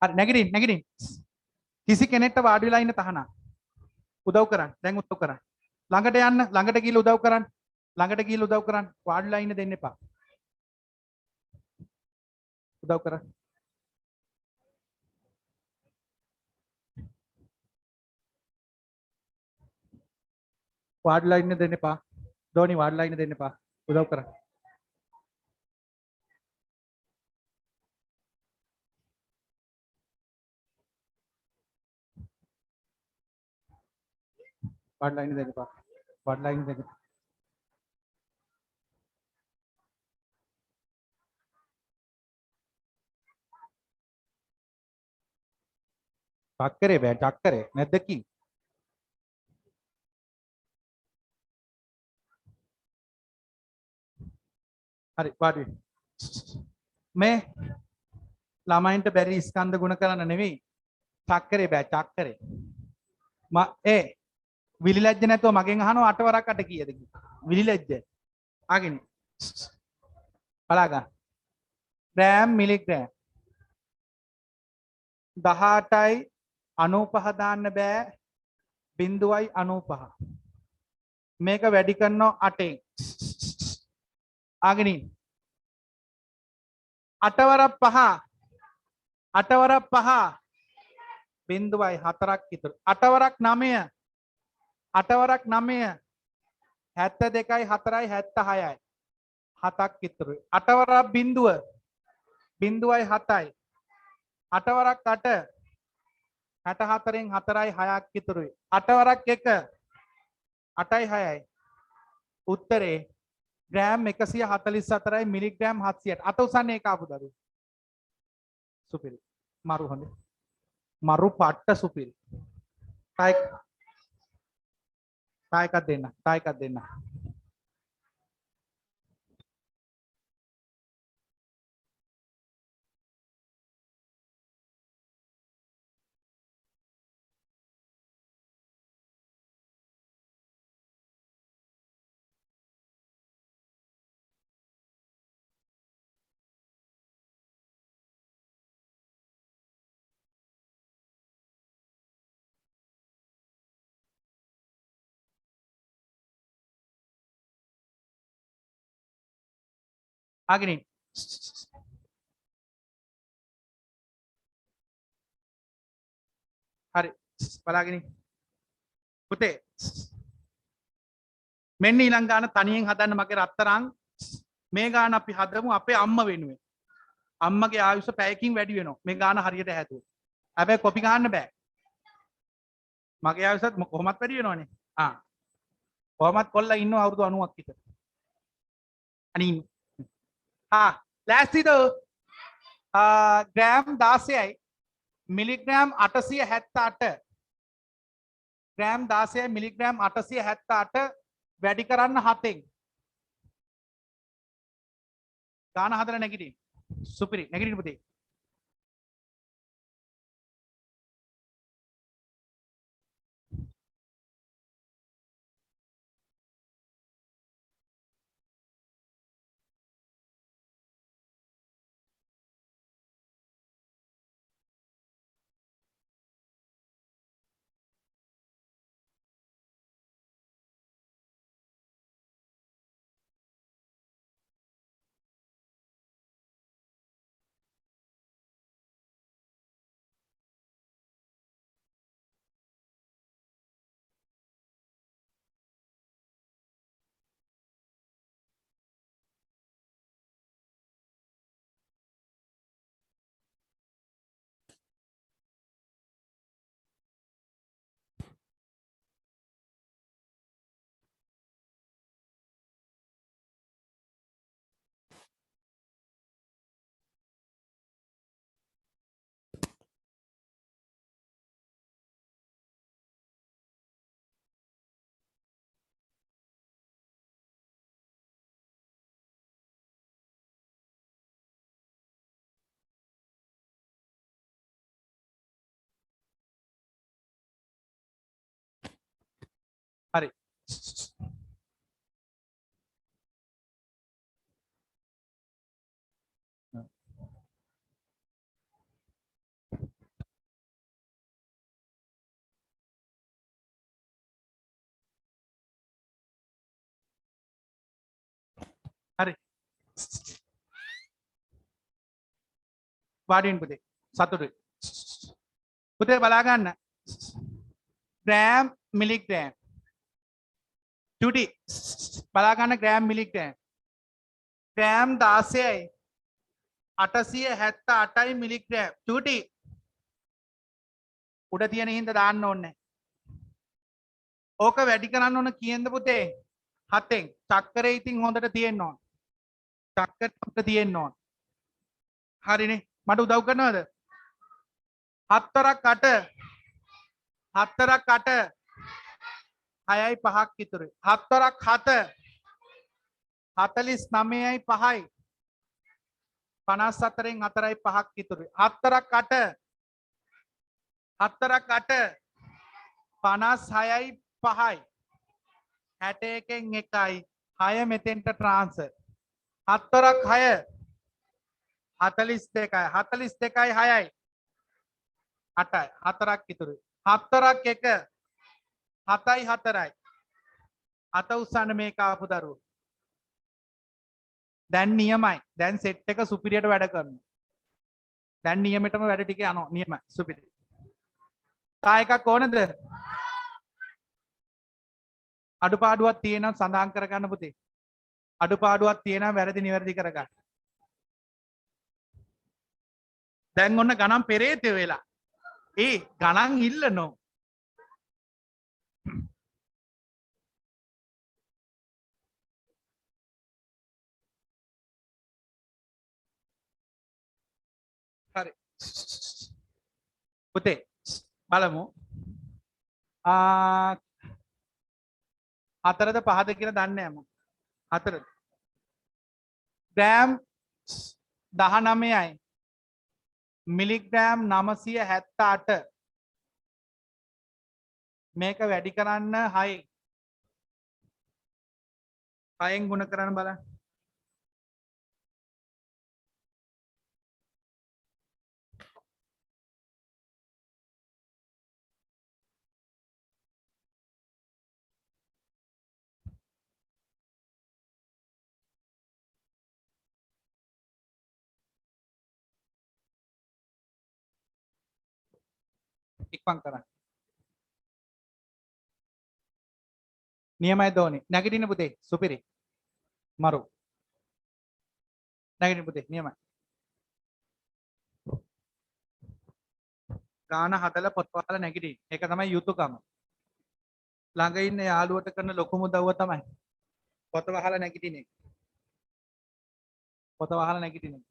හරි නැගිටින් නැගිටින්. කිසි කෙනෙක්ට වාඩි වෙලා ඉන්න තහනම්. උදව් කරන්න. දැන් උදව් කරන්න. ළඟට යන්න. ළඟට ගිහලා උදව් කරන්න. ළඟට ගිහලා උදව් කරන්න. වාඩිලා ඉන්න දෙන්න එපා. උදව් කරන්න. වාඩිලා ඉන්න දෙන්න එපා. ධෝනි වාඩිලා ඉන්න දෙන්න එපා. උදව් කරන්න. වාඩිලා ඉන්න දෙන්න එපා. වාඩිලා ඉන්න දෙන්න. චක්කරේ බෑ චක්කරේ නැද්ද කි? හරි වාඩි වෙන්න. මේ ළමයින්ට බැරි ස්කන්ධ ගුණ කරන්න නෙවෙයි. චක්කරේ බෑ චක්කරේ. ඒ විලිලැජ්ජ නැතුව මගෙන් අහනවා 8 වරක් 8 කීයද කියලා. විලිලැජ්ජ. ආගෙන. බලා ගන්න. ග්‍රෑම් මිලිග්‍රෑම් 18යි 95 දාන්න බෑ 0.95. මේක වැඩි කරනවා 8න්. ආගෙන. 8 වරක් 5 8 වරක් 5 0.4ක් විතර. 8 වරක් 9 8 වරක් 9 72යි 4යි 76යි 7ක් විතර. 8 වරක් 0 0.7යි 8 වරක් 8 64න් 4යි 6ක් විතරුයි. 8 වරක් 1 8යි 6යි. උත්තරේ ග්‍රෑම් 144යි මිලිග්‍රෑම් 700ට. අත උසන්නේ ඒක ආපු දරුවෝ. සුපිරි. මරු හොඳ. මරු පට්ට සුපිරි. තායකක් දෙන්න. තායකක් දෙන්න. ආගෙන ඉන්න. හරි බලාගෙන ඉන්න. පුතේ මෙන්න ඊළඟ ගාන තනියෙන් හදන්න මගේ රත්තරන් මේ ගාන අපි හදමු අපේ අම්ම වෙනුවෙන්. අම්මගේ ආයුෂ පැයකින් වැඩි වෙනවා මේ ගාන හරියට හැදුවොත්. හැබැයි කොපි ගහන්න බෑ. මගේ ආයුෂත් කොහොමත් වැඩි වෙනවනේ. කොහොමත් කොල්ලා ඉන්නවා අවුරුදු 90ක් විතර. අනින් ලෑස්තිද? ග්‍රෑම් 16යි මිලිග්‍රෑම් 878 ග්‍රෑම් 16යි මිලිග්‍රෑම් 878 වැඩි කරන්න 7ෙන් ගාන හදලා නැගිටින්න. සුපිරි නැගිටින්න පුතේ. හරි. හරි. වාඩි වෙන්න පුතේ. සතුටුයි. පුතේ බලා ගන්න. Gram milligram. චුටි බලා ගන්න ග්‍රෑම් මිලිග්‍රෑම්. ග්‍රෑම් 16යි 878යි මිලිග්‍රෑම්. චුටි උඩ තියෙන හින්දා දාන්න ඕනේ. ඕක වැඩි කරන්න ඕන කීයෙන්ද පුතේ? 7ෙන්. චක්කරේ ඉතින් හොඳට තියෙන්න ඕන. චක්කරේ හොඳට තියෙන්න ඕන. හරිනේ. මට උදව් කරනවද? 7ක් 8 7ක් 8 6යි 5ක් ඉතුරුයි. 7ක් 7 49යි 5යි 54න් 4යි 5ක් ඉතුරුයි. 7ක් 8 7ක් 8 56යි 5යි 61න් 1යි 6 මෙතෙන්ට ට්‍රාන්ස්ෆර්. 7ක් 6 42යි 42යි 6යි 8යි 4ක් ඉතුරුයි. 7ක් 1 7යි 4යි අත උස්සන්න මේක ආපු දරුවෝ. දැන් නියමයි. දැන් සෙට් එක සුපිරියට වැඩ කරනවා. දැන් නියමෙටම වැඩ ටික යනවා. නියමයි. සුපිරි. තා එකක් ඕනද? අඩුපාඩුවක් තියෙනවා සඳහන් කරගන්න පුතේ. අඩුපාඩුවක් තියෙනවා වැරදි නිවැරදි කරගන්න. දැන් ඔන්න ගණන් පෙරේතය වෙලා. ගණන් ඉල්ලනෝ. හරි. පුතේ බලමු. හතරද පහද කියලා දන්නේ නැහැ මම. හතරද. ග්‍රෑම් 19යි මිලිග්‍රෑම් 978 මේක වැඩි කරන්න 6 6න් ගුණ කරන්න බලන්න. ඉක්මන් කරන්න. නියමයි දෝනි. නැගිටින්න පුතේ. සුපිරි. මරු. නැගිටින්න පුතේ. නියමයි. ගාන හදලා පොත් වහලා නැගිටින්න. ඒක තමයි යුතුයකම. ළඟ ඉන්න යාළුවට කරන ලොකුම උදව්ව තමයි පොත වහලා නැගිටින එක. පොත වහලා නැගිටින එක.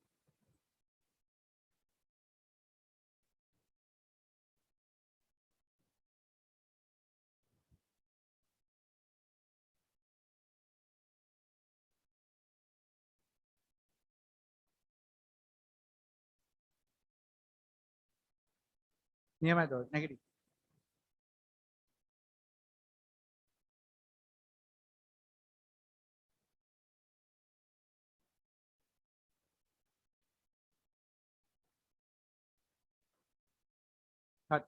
නියමයි දෝනි. නැගිටින්න. හරි.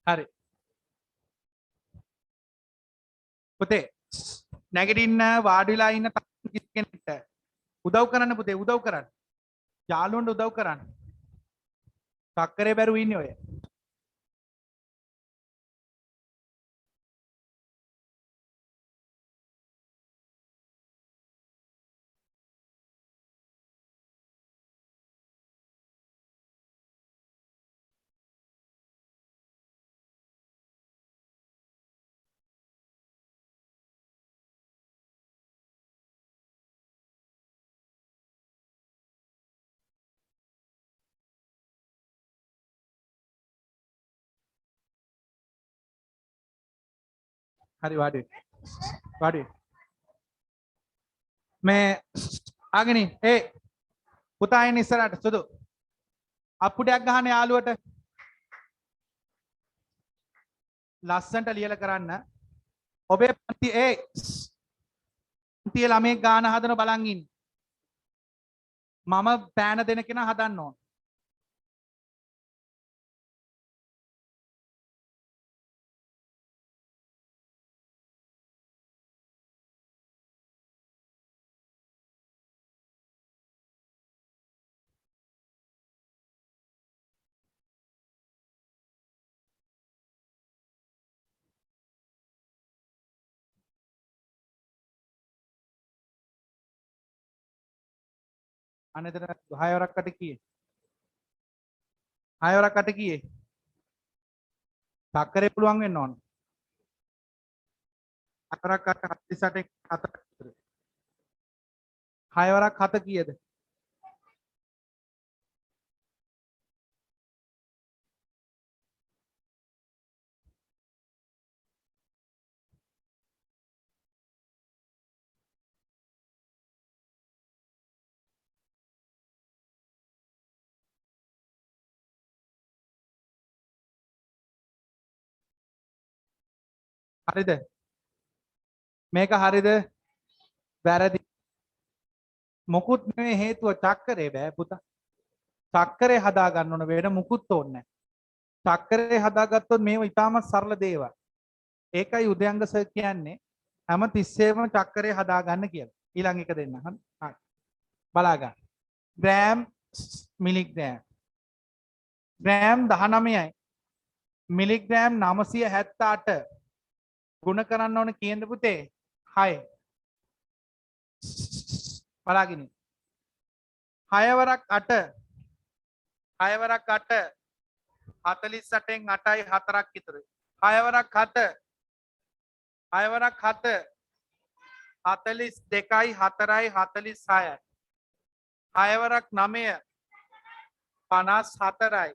හරි. පුතේ නැගිටින්න වාඩි වෙලා ඉන්න කෙනෙක්ට උදව් කරන්න පුතේ උදව් කරන්න. යාළුවන්ට උදව් කරන්න. සක්කරේ බැරුව ඉන්නේ ඔය. හරි වාඩි වෙන්න. වාඩි වෙන්න. මේ ආගනි පුතා එන්න ඉස්සරහට සුදු අප්පුඩයක් ගහන යාළුවට ලස්සන්ට ලියලා කරන්න. ඔබේ පන්තියේ ළමයි ගාන හදන බලන් ඉන්න. මම පෑන දෙන කෙනා හදන්න ඕන. අනේතර 6 වරක් කට කීයේ 6 වරක් කට කීයේ සක්කරේ පුළුවන් වෙන්න ඕන. 4ක් කට 48 4ක් විතර. 6 වරක් 7 කීයද? හරිද? මේක හරිද? වැරදි. මොකුත් නෙවෙයි හේතුව චක්කරේ බෑ පුතා. චක්කරේ හදා ගන්න ඕන වෙන මුකුත් ඕනේ නැහැ. චක්කරේ හදාගත්තොත් මේව ඉතාමත් සරල දේවල්. ඒකයි උදයන්ග සර් කියන්නේ හැම තිස්සෙම චක්කරේ හදා ගන්න කියලා. ඊළඟ එක දෙන්න. හරි. බලා ගන්න. Gram milligram. ග්‍රෑම් 19යි. මිලිග්‍රෑම් 978 ගුණ කරන්න ඕන කියන්න පුතේ 6. බලාගෙන 6 වරක් 8 6 වරක් 8 48න් 8යි 4ක් විතරයි. 6 වරක් 7 6 වරක් 7 42යි 4යි 46යි. 6 වරක් 9 54යි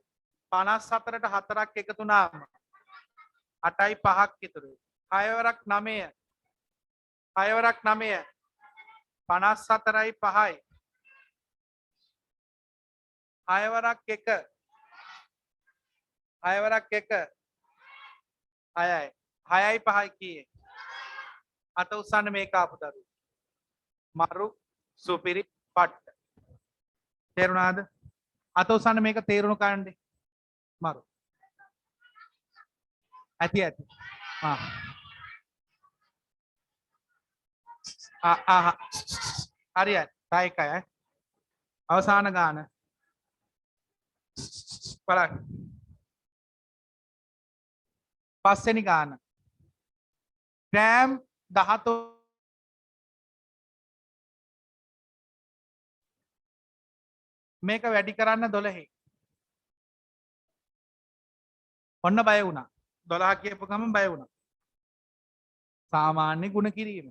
54ට 4ක් එකතු වුණාම 8යි 5ක් විතරයි. 6 වරක් 9 6 වරක් 9 54යි 5යි. 6 වරක් 1 6 වරක් 1 6යි 6යි 5යි කීයේ? අත උස්සන්න මේක ආපු දරු. මරු සුපිරි පට්ට. තේරුණාද? අත උස්සන්න මේක තේරුණු කන්නේ. මරු. ඇති ඇති. හරියයි. තව එකයි. අවසාන ගාන. බලන්න. පස්වෙනි ගාන. ග්‍රෑම් 13 මේක වැඩි කරන්න 12. ඔන්න බය වුණා. 12 කියපු ගමන් බය වුණා. සාමාන්‍ය ගුණ කිරීම.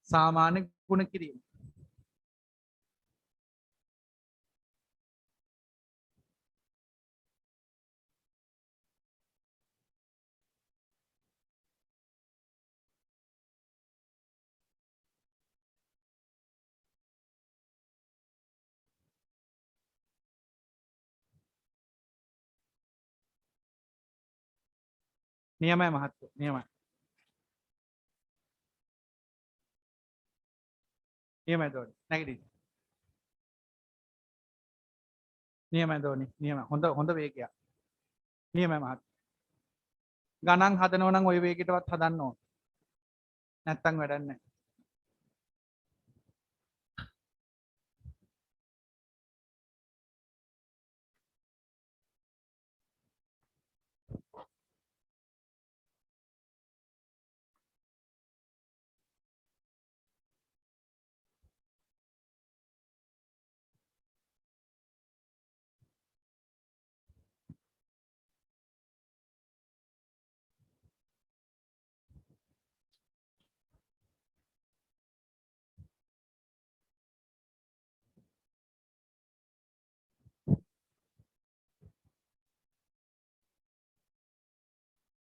සාමාන්‍ය ගුණ කිරීම. නියමයි මහත්තයෝ. නියමයි. නියමයි දෝනි. නැගිටින්න. නියමයි දෝනි. නියමයි. හොඳ වේගයක්. නියමයි මහත්තයෝ. ගණන් හදනව නම් ওই වේගයටවත් හදන්න ඕන. නැත්තම් වැඩක් නැහැ.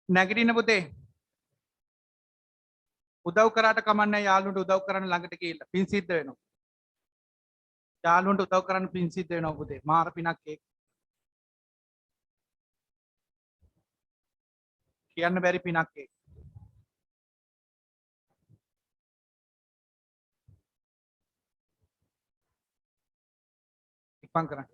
නැගිටින්න පුතේ. උදව් කරාට කමන්නේ යාළුවන්ට උදව් කරන්න ළඟට ගිහිල්ලා පින් සිද්ධ වෙනවා. යාළුවන්ට උදව් කරන්න පින් සිද්ධ වෙනවා පුතේ. මාර පිනක් ඒක. කියන්න බැරි පිනක් ඒක. ඉක්මන් කරන්න.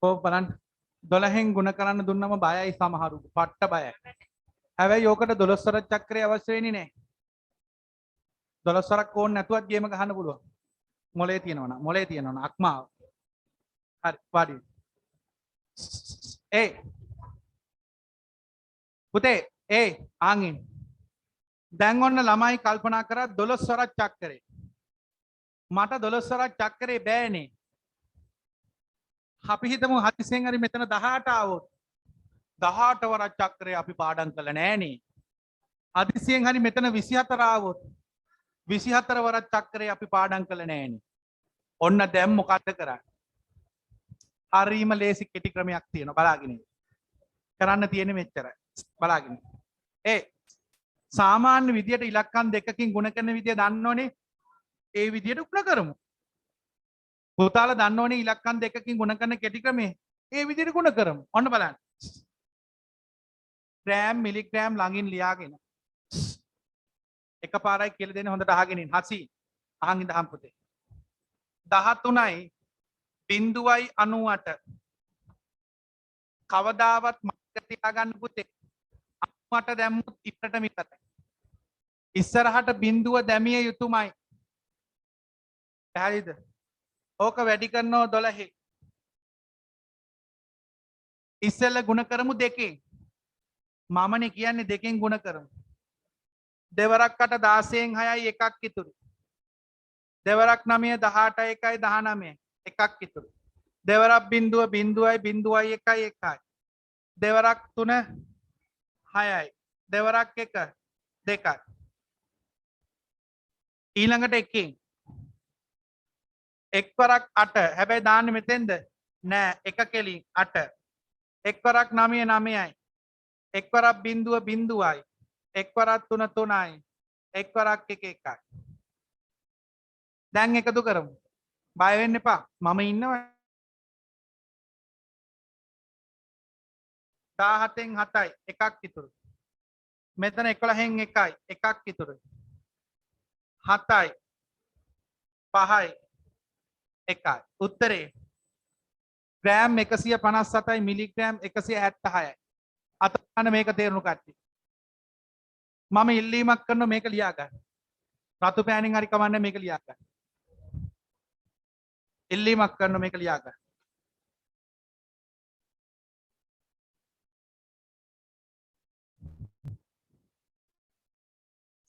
ඔව් බලන්න. 12න් ගුණ කරන්න දුන්නම බයයි සමහරු. පට්ට බයයි. හැබැයි ඕකට 12 වරක් චක්‍රය අවශ්‍ය වෙන්නේ නැහැ. 12 වරක් ඕනේ නැතුවත් ගේම ගහන්න පුළුවන්. මොලේ තියෙනවනම් අක්මාව. හරි වාඩි. ඒ පුතේ ආන්ගින්. දැන් ඔන්න ළමයි කල්පනා කරා 12 වරක් චක්‍රේ. මට 12 වරක් චක්‍රේ බෑනේ. අපි හිතමු හදිසියෙන් හරි මෙතන 18 ආවොත් 18 වරක් චක්‍රේ අපි පාඩම් කළා නෑනේ. හදිසියෙන් හරි මෙතන 24 ආවොත් 24 වරක් චක්‍රේ අපි පාඩම් කළා නෑනේ. ඔන්න දැන් මොකද්ද කරන්නේ? හරීම ලේසි කෙටි ක්‍රමයක් තියෙනවා බලාගෙන ඉන්න. කරන්න තියෙන්නේ මෙච්චරයි. බලාගෙන ඉන්න. සාමාන්‍ය විදියට ඉලක්කම් දෙකකින් ගුණ කරන විදිය දන්නෝනේ. ඒ විදියට ගුණ කරමු. පුතාලා දන්නෝනේ ඉලක්කම් දෙකකින් ගුණ කරන කෙටි ක්‍රමේ. ඒ විදියට ගුණ කරමු. ඔන්න බලන්න. ග්‍රෑම් මිලිග්‍රෑම් ළඟින් ලියාගෙන එකපාරයි කියලා දෙන්න හොඳට අහගෙන ඉන්න. හසි අහන් ඉඳහම් පුතේ. 13යි 0.98 කවදාවත් මතක තියාගන්න පුතේ. 98 දැම්මොත් ඉස්සරටම ඉවරයි. ඉස්සරහට බිඳුව දැමිය යුතුමයි. පැහැදිලිද? ඕක වැඩි කරනවා 12. ඉස්සෙල්ල ගුණ කරමු දෙකෙන්. මමනේ කියන්නේ දෙකෙන් ගුණ කරමු. දෙවරක් 8 16න් 6යි එකක් ඉතුරු. දෙවරක් 9 18 1යි 19 එකක් ඉතුරු. දෙවරක් බිඳුව බිඳුවයි බිඳුවයි එකයි එකයි. දෙවරක් 3 6යි. දෙවරක් 1 2යි. ඊළඟට එකෙන් එක්වරක් 8 හැබැයි දාන්නේ මෙතෙන්ද නෑ එක කෙලින් 8 එක්වරක් 9 9යි එක්වරක් බිඳුව බිඳුවයි එක්වරක් 3 3යි එක්වරක් 1 1යි දැන් එකතු කරමු බය වෙන්න එපා මම ඉන්නවා 17න් 7යි එකක් ඉතුරු මෙතන 11න් 1යි එකක් ඉතුරු 7යි 5යි 1යි උත්තරේ ග්‍රෑම් 157යි මිලිග්‍රෑම් 176යි අත ගන්න මේක තේරුණු කට්ටිය මම ඉල්ලීමක් කරනවා මේක ලියා ගන්න රතු පෑනින් හරි කමන්නේ මේක ලියා ගන්න ඉල්ලීමක් කරනවා මේක ලියා ගන්න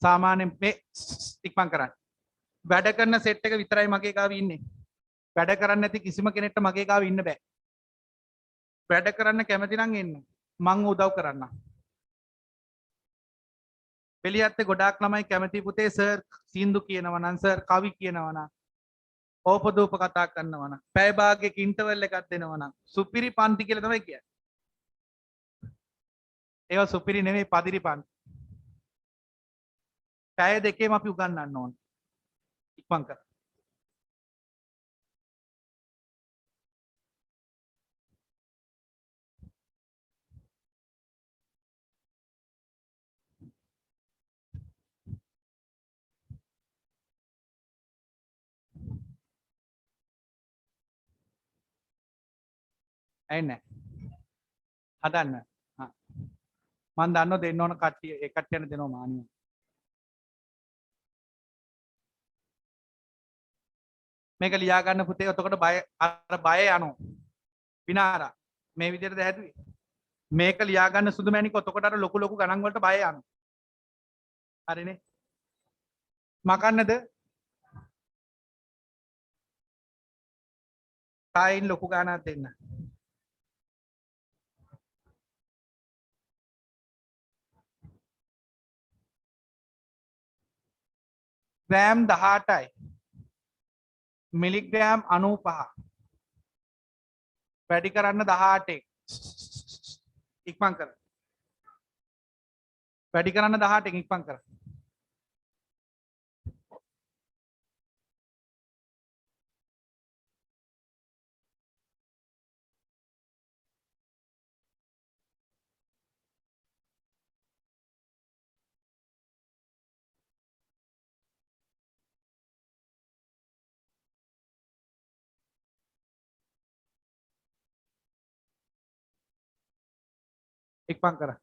සාමාන්‍යයෙන් මේ ඉක්මන් කරන්න වැඩ කරන සෙට් එක විතරයි මගේ ගාව ඉන්නේ වැඩ කරන්නේ නැති කිසිම කෙනෙක්ට මගේ ගාව ඉන්න බෑ වැඩ කරන්න කැමති නම් එන්න මං උදව් කරන්න එළියත් ගොඩාක් ළමයි කැමති පුතේ සර් සින්දු කියනවා නම් සර් කවි කියනවා නම් ඕපදූප කතා කරනවා නම් පැය භාගයක ඉන්ටර්වල් එකක් දෙනවා නම් සුපිරි පන්ති කියලා තමයි කියන්නේ ඒවා සුපිරි නෙමෙයි පදිරි පන්ති පැය දෙකේම අපි උගන්වන්න ඕන ඉක්මන් කර ඇයි හදන්න මන් දන්න දෙන්න ඕන කට්ටිය ඒ කට්ටියන දෙනවා මානිය මේක ලියා ගන්න පුතේ එතකොට බය අර බය යනවා විනාරා මේ විදිහට දැහැදුවේ මේක ලියා ගන්න සුදු මැණික එතකොට අර ලොකු ලොකු ගණන් වලට බය යනවා හරිනේ මකන්නද කායින් ලොකු ගානක් දෙන්න ග්‍රෑම් 18යි මිලිග්‍රෑම් 95 වැඩි කරන්න 18 ඉක්මන් කර වැඩි කරන්න 18 ඉක්මන් කර ඉක්මන් කර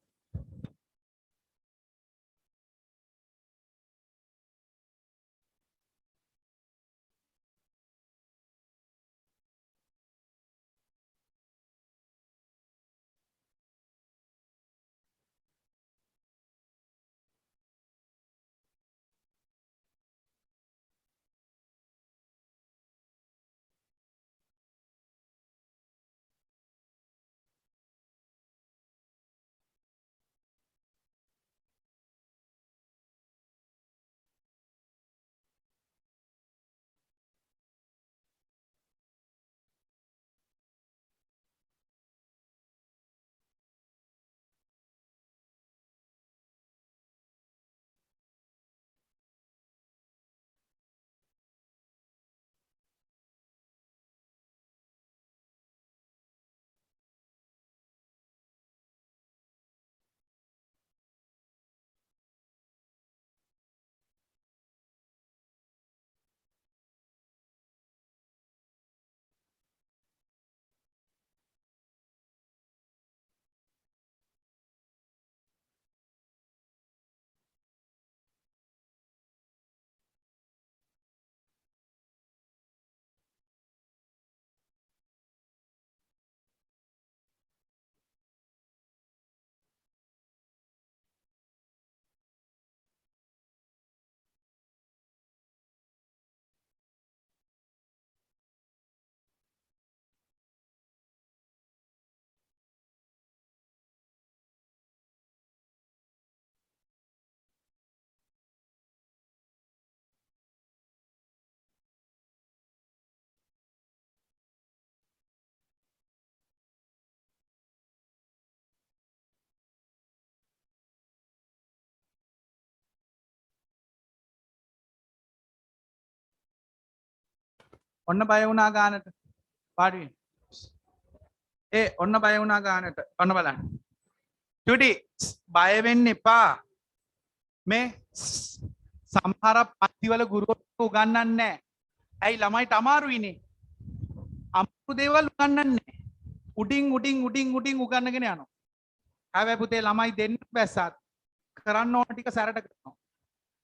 ඔන්න බය වුණා ගානට. පාඩි වෙන්න. ඔන්න බය වුණා ගානට. ඔන්න බලන්න. චුටි බය වෙන්න එපා. මේ සමහර පන්තිවල ගුරුවරු උගන්වන්නේ නැහැ. ඇයි ළමයිට අමාරුයිනේ. අමුතු දේවල් උගන්වන්නේ නැහැ. උඩින් උගන්වගෙන යනවා. හැබැයි පුතේ ළමයි දෙන්න බැස්සත් කරන්න ඕන ටික සැරට කරනවා.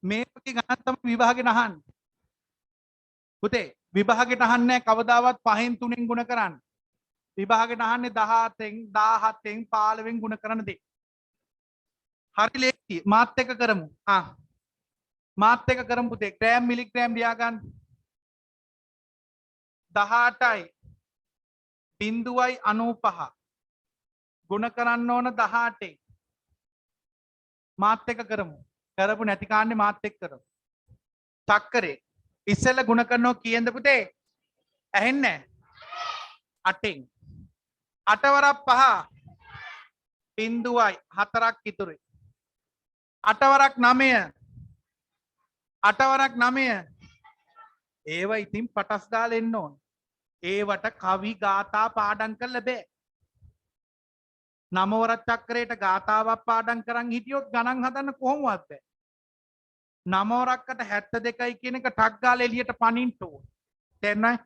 මේ වගේ ගණන් තමයි විභාගෙට අහන්නේ. පුතේ විභාගෙට අහන්නේ කවදාවත් 5න් 3න් ගුණ කරන්න. විභාගෙට අහන්නේ 17න් 17න් 15න් ගුණ කරන දේ. හරි ලේසි. මාත් එක කරමු. මාත් එක කරමු පුතේ. ග්‍රෑම් මිලිග්‍රෑම් ලියා ගන්න. 18යි 0.95 ගුණ කරන්න ඕන 18න්. මාත් එක කරමු. කරපු නැති කාන්නේ මාත් එක්ක කරමු. චක්කරේ ඉස්සෙල්ල ගුණ කරනවා කීයෙන්ද පුතේ? ඇහෙන්නේ නැහැ. 8න්. 8 වරක් 5 0.4ක් ඉතුරුයි. 8 වරක් 9. 8 වරක් 9. ඒව ඉතින් පටස් දාලා එන්න ඕන. ඒවට කවි ගාථා පාඩම් කරන්න බෑ. 9 වරක් චක්‍රයට ගාථාවක් පාඩම් කරන් හිටියොත් ගණන් හදන්න කොහොමවත් බෑ. 9 වරක්කට 72යි කියන එක ටක් ගාලා එළියට පනින්න ඕන. තේරුණාද?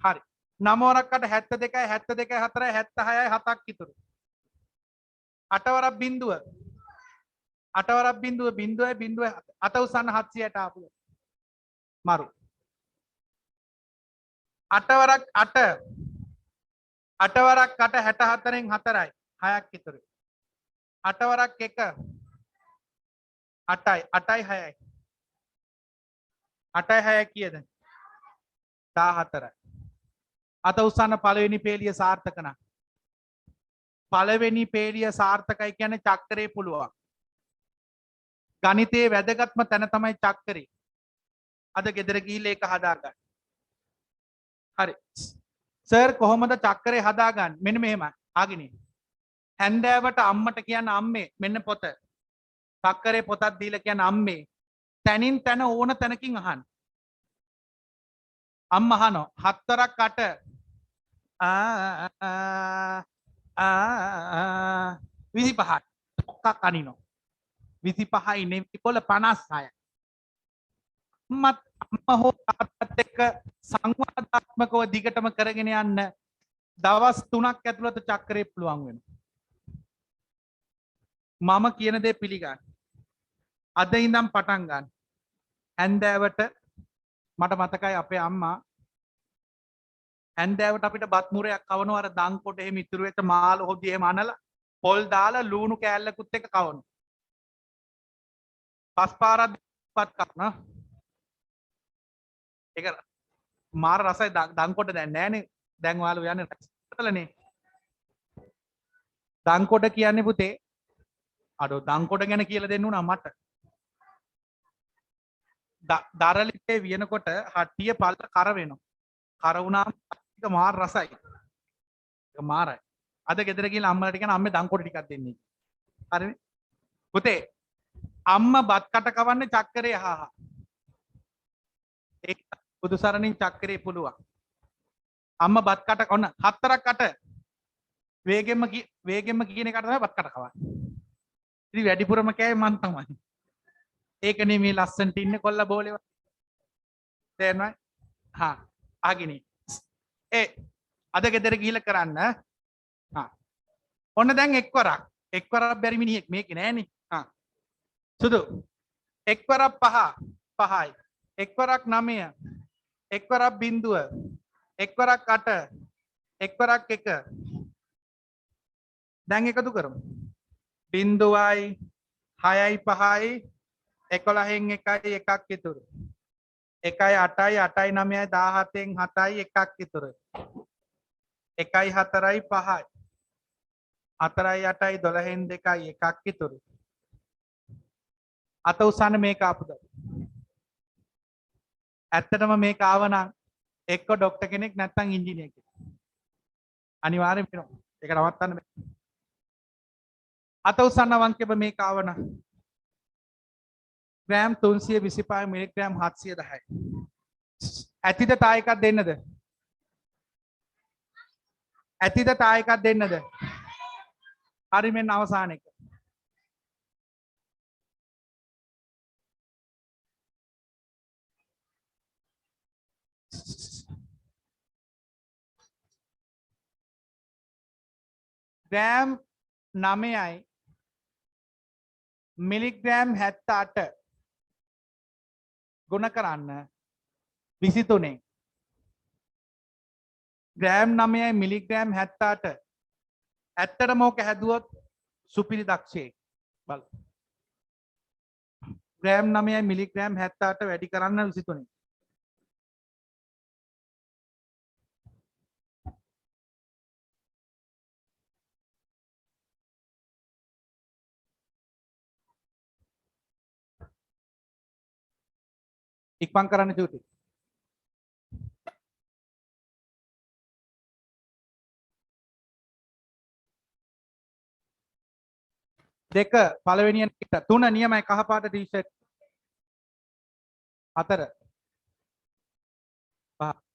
හරි. 9 වරක්කට 72යි 72යි 4යි 76යි 7ක් ඉතුරු. 8 වරක් බිඳුව. 8 වරක් බිඳුව 0.0 අත උසන්න 700ට ආපු. මරු. 8 වරක් 8. 8 වරක් 8 64න් 4යි 6ක් ඉතුරුයි. 8 වරක් 1 8යි 8යි 6යි 8යි 6යි කීයද? 14යි. අත උස්සන්න පළවෙනි පේලිය සාර්ථක නම්. පළවෙනි පේලිය සාර්ථකයි කියන්නේ චක්‍රේ පුළුවන්. ගණිතයේ වැදගත්ම තැන තමයි චක්‍රේ. අද ගෙදර ගිහිල්ලා ඒක හදාගන්න. හරි. සර් කොහොමද චක්‍රේ හදාගන්නේ? මෙන්න මෙහෙමයි. ආගිනේ. හැන්දෑවට අම්මට කියන්න අම්මේ මෙන්න පොත. චක්‍රේ පොතක් දීලා කියන්න අම්මේ. තැනින් තැන ඕන තැනකින් අහන්න. අම්මා අහනවා 7 වරක් 8 25ක් ඔක්ක කනිනෝ 25යි නෙමෙයි කොළ 56යි මත් අම්මා හෝ තාත්තත් එක්ක සංවාදාත්මකව දිගටම කරගෙන යන්න දවස් 3ක් ඇතුළත චක්‍රේ පුළුවන් වෙනවා මම කියන දේ පිළිගන්න අද ඉඳන් පටන් ගන්න හැන්දෑවට මට මතකයි අපේ අම්මා හැන්දෑවට අපිට බත් මුරයක් කවනවා අර දන් කොට එහෙම ඉතුරු වෙච්ච මාළ හොදි එහෙම අනලා පොල් දාලා ලූණු කෑල්ලකුත් එක්ක කවනවා. පස් පාරක් පත් කරනවා. ඒක මාර රසයි දන් කොට දැන් නෑනේ. දැන් ඔයාලා යන්නේ රසලනේ. දන් කොට කියන්නේ පුතේ අඩෝ දන් කොට ගැන කියලා දෙන්න උනා මට. දරලිතේ වියනකොට හට්ටිය පල්ල කර වෙනවා. කර වුණාම ඒක මාර රසයි. ඒක මාරයි. අද ගෙදර ගිහලා අම්මලාට කියන අම්මේ දන් කොට ටිකක් දෙන්නේ. හරිනේ. පුතේ අම්මා බත් කට කවන්නේ චක්‍රේ හාහා. ඒක බුදුසරණින් චක්‍රේ පුළුවන්. අම්මා බත් කට ඔන්න 4ක් 8 වේගෙන්ම කියන එකට තමයි බත් කට කවන්නේ. ඉතින් වැඩිපුරම කෑවේ මං තමයි. ඒකනේ මේ ලස්සනට ඉන්නේ කොල්ල බෝලේ. තේරෙනවද? හා ආගිනේ. අද ගෙදර ගිහිල්ලා කරන්න. ඔන්න දැන් එක්වරක් බැරි මිනිහෙක් මේකේ නෑනේ. සුදු එක්වරක් 5යි එක්වරක් 9 එක්වරක් 0 එක්වරක් 8 එක්වරක් 1 දැන් එකතු කරමු 0යි 6යි 5යි 11න් 1යි එකක් ඉතුරු 1යි 8යි 8යි 9යි 17න් 7යි එකක් ඉතුරු 1යි 4යි 5යි 4යි 8යි 12න් 2යි එකක් ඉතුරු අත උසන්න මේක ආපුද ඇත්තටම මේක ආවනම් එක්ක ડોක්ටර් කෙනෙක් නැත්නම් ඉංජිනේර කෙනෙක් අනිවාර්යෙන් වෙනවා ඒක නවත්තන්න බෑ අත උසන්න වංකෙබ මේක ආවනම් ග්‍රෑම් 325 මිලිග්‍රෑම් 710යි ඇතිද තා එකක් දෙන්නද? ඇතිද තා එකක් දෙන්නද? හරි මෙන්න අවසාන එක. ග්‍රෑම් 9යි මිලිග්‍රෑම් 78 ගුණ කරන්න 23. ග්‍රෑම් 9යි මිලිග්‍රෑම් 78 ඇත්තටම ඕක හැදුවොත් සුපිරි දක්ෂයෙක් බල. ග්‍රෑම් 9යි මිලිග්‍රෑම් 78 වැඩි කරන්න 23. ඉක්මන් කරන්න චූටි. දෙක පළවෙනිය තුන නියමයි කහපාට ටී-ෂර්ට්. හතර පහ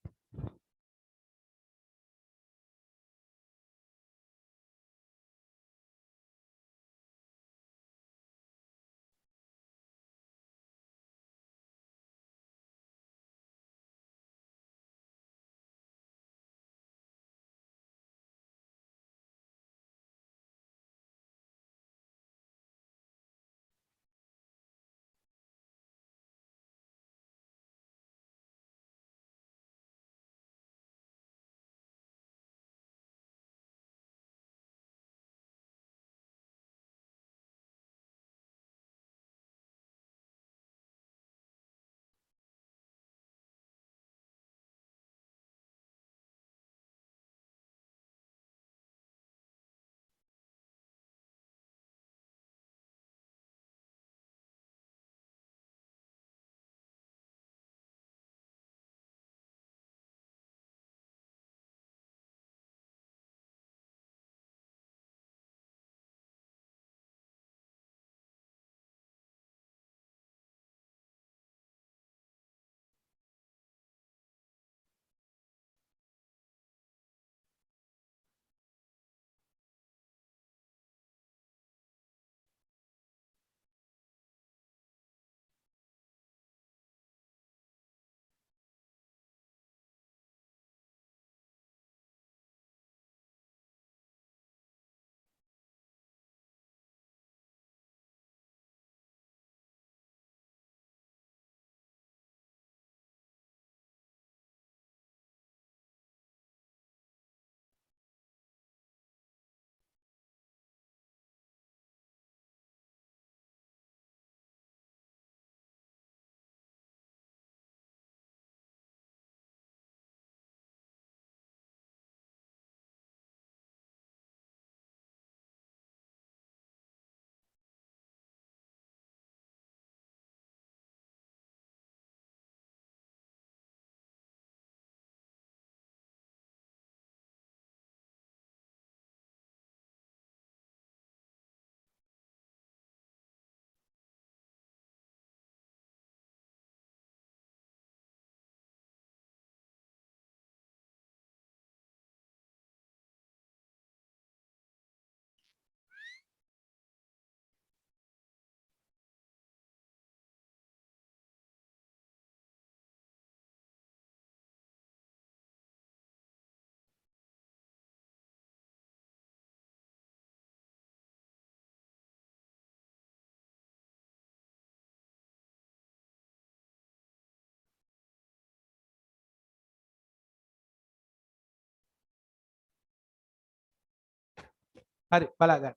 හරි බලා ගන්න.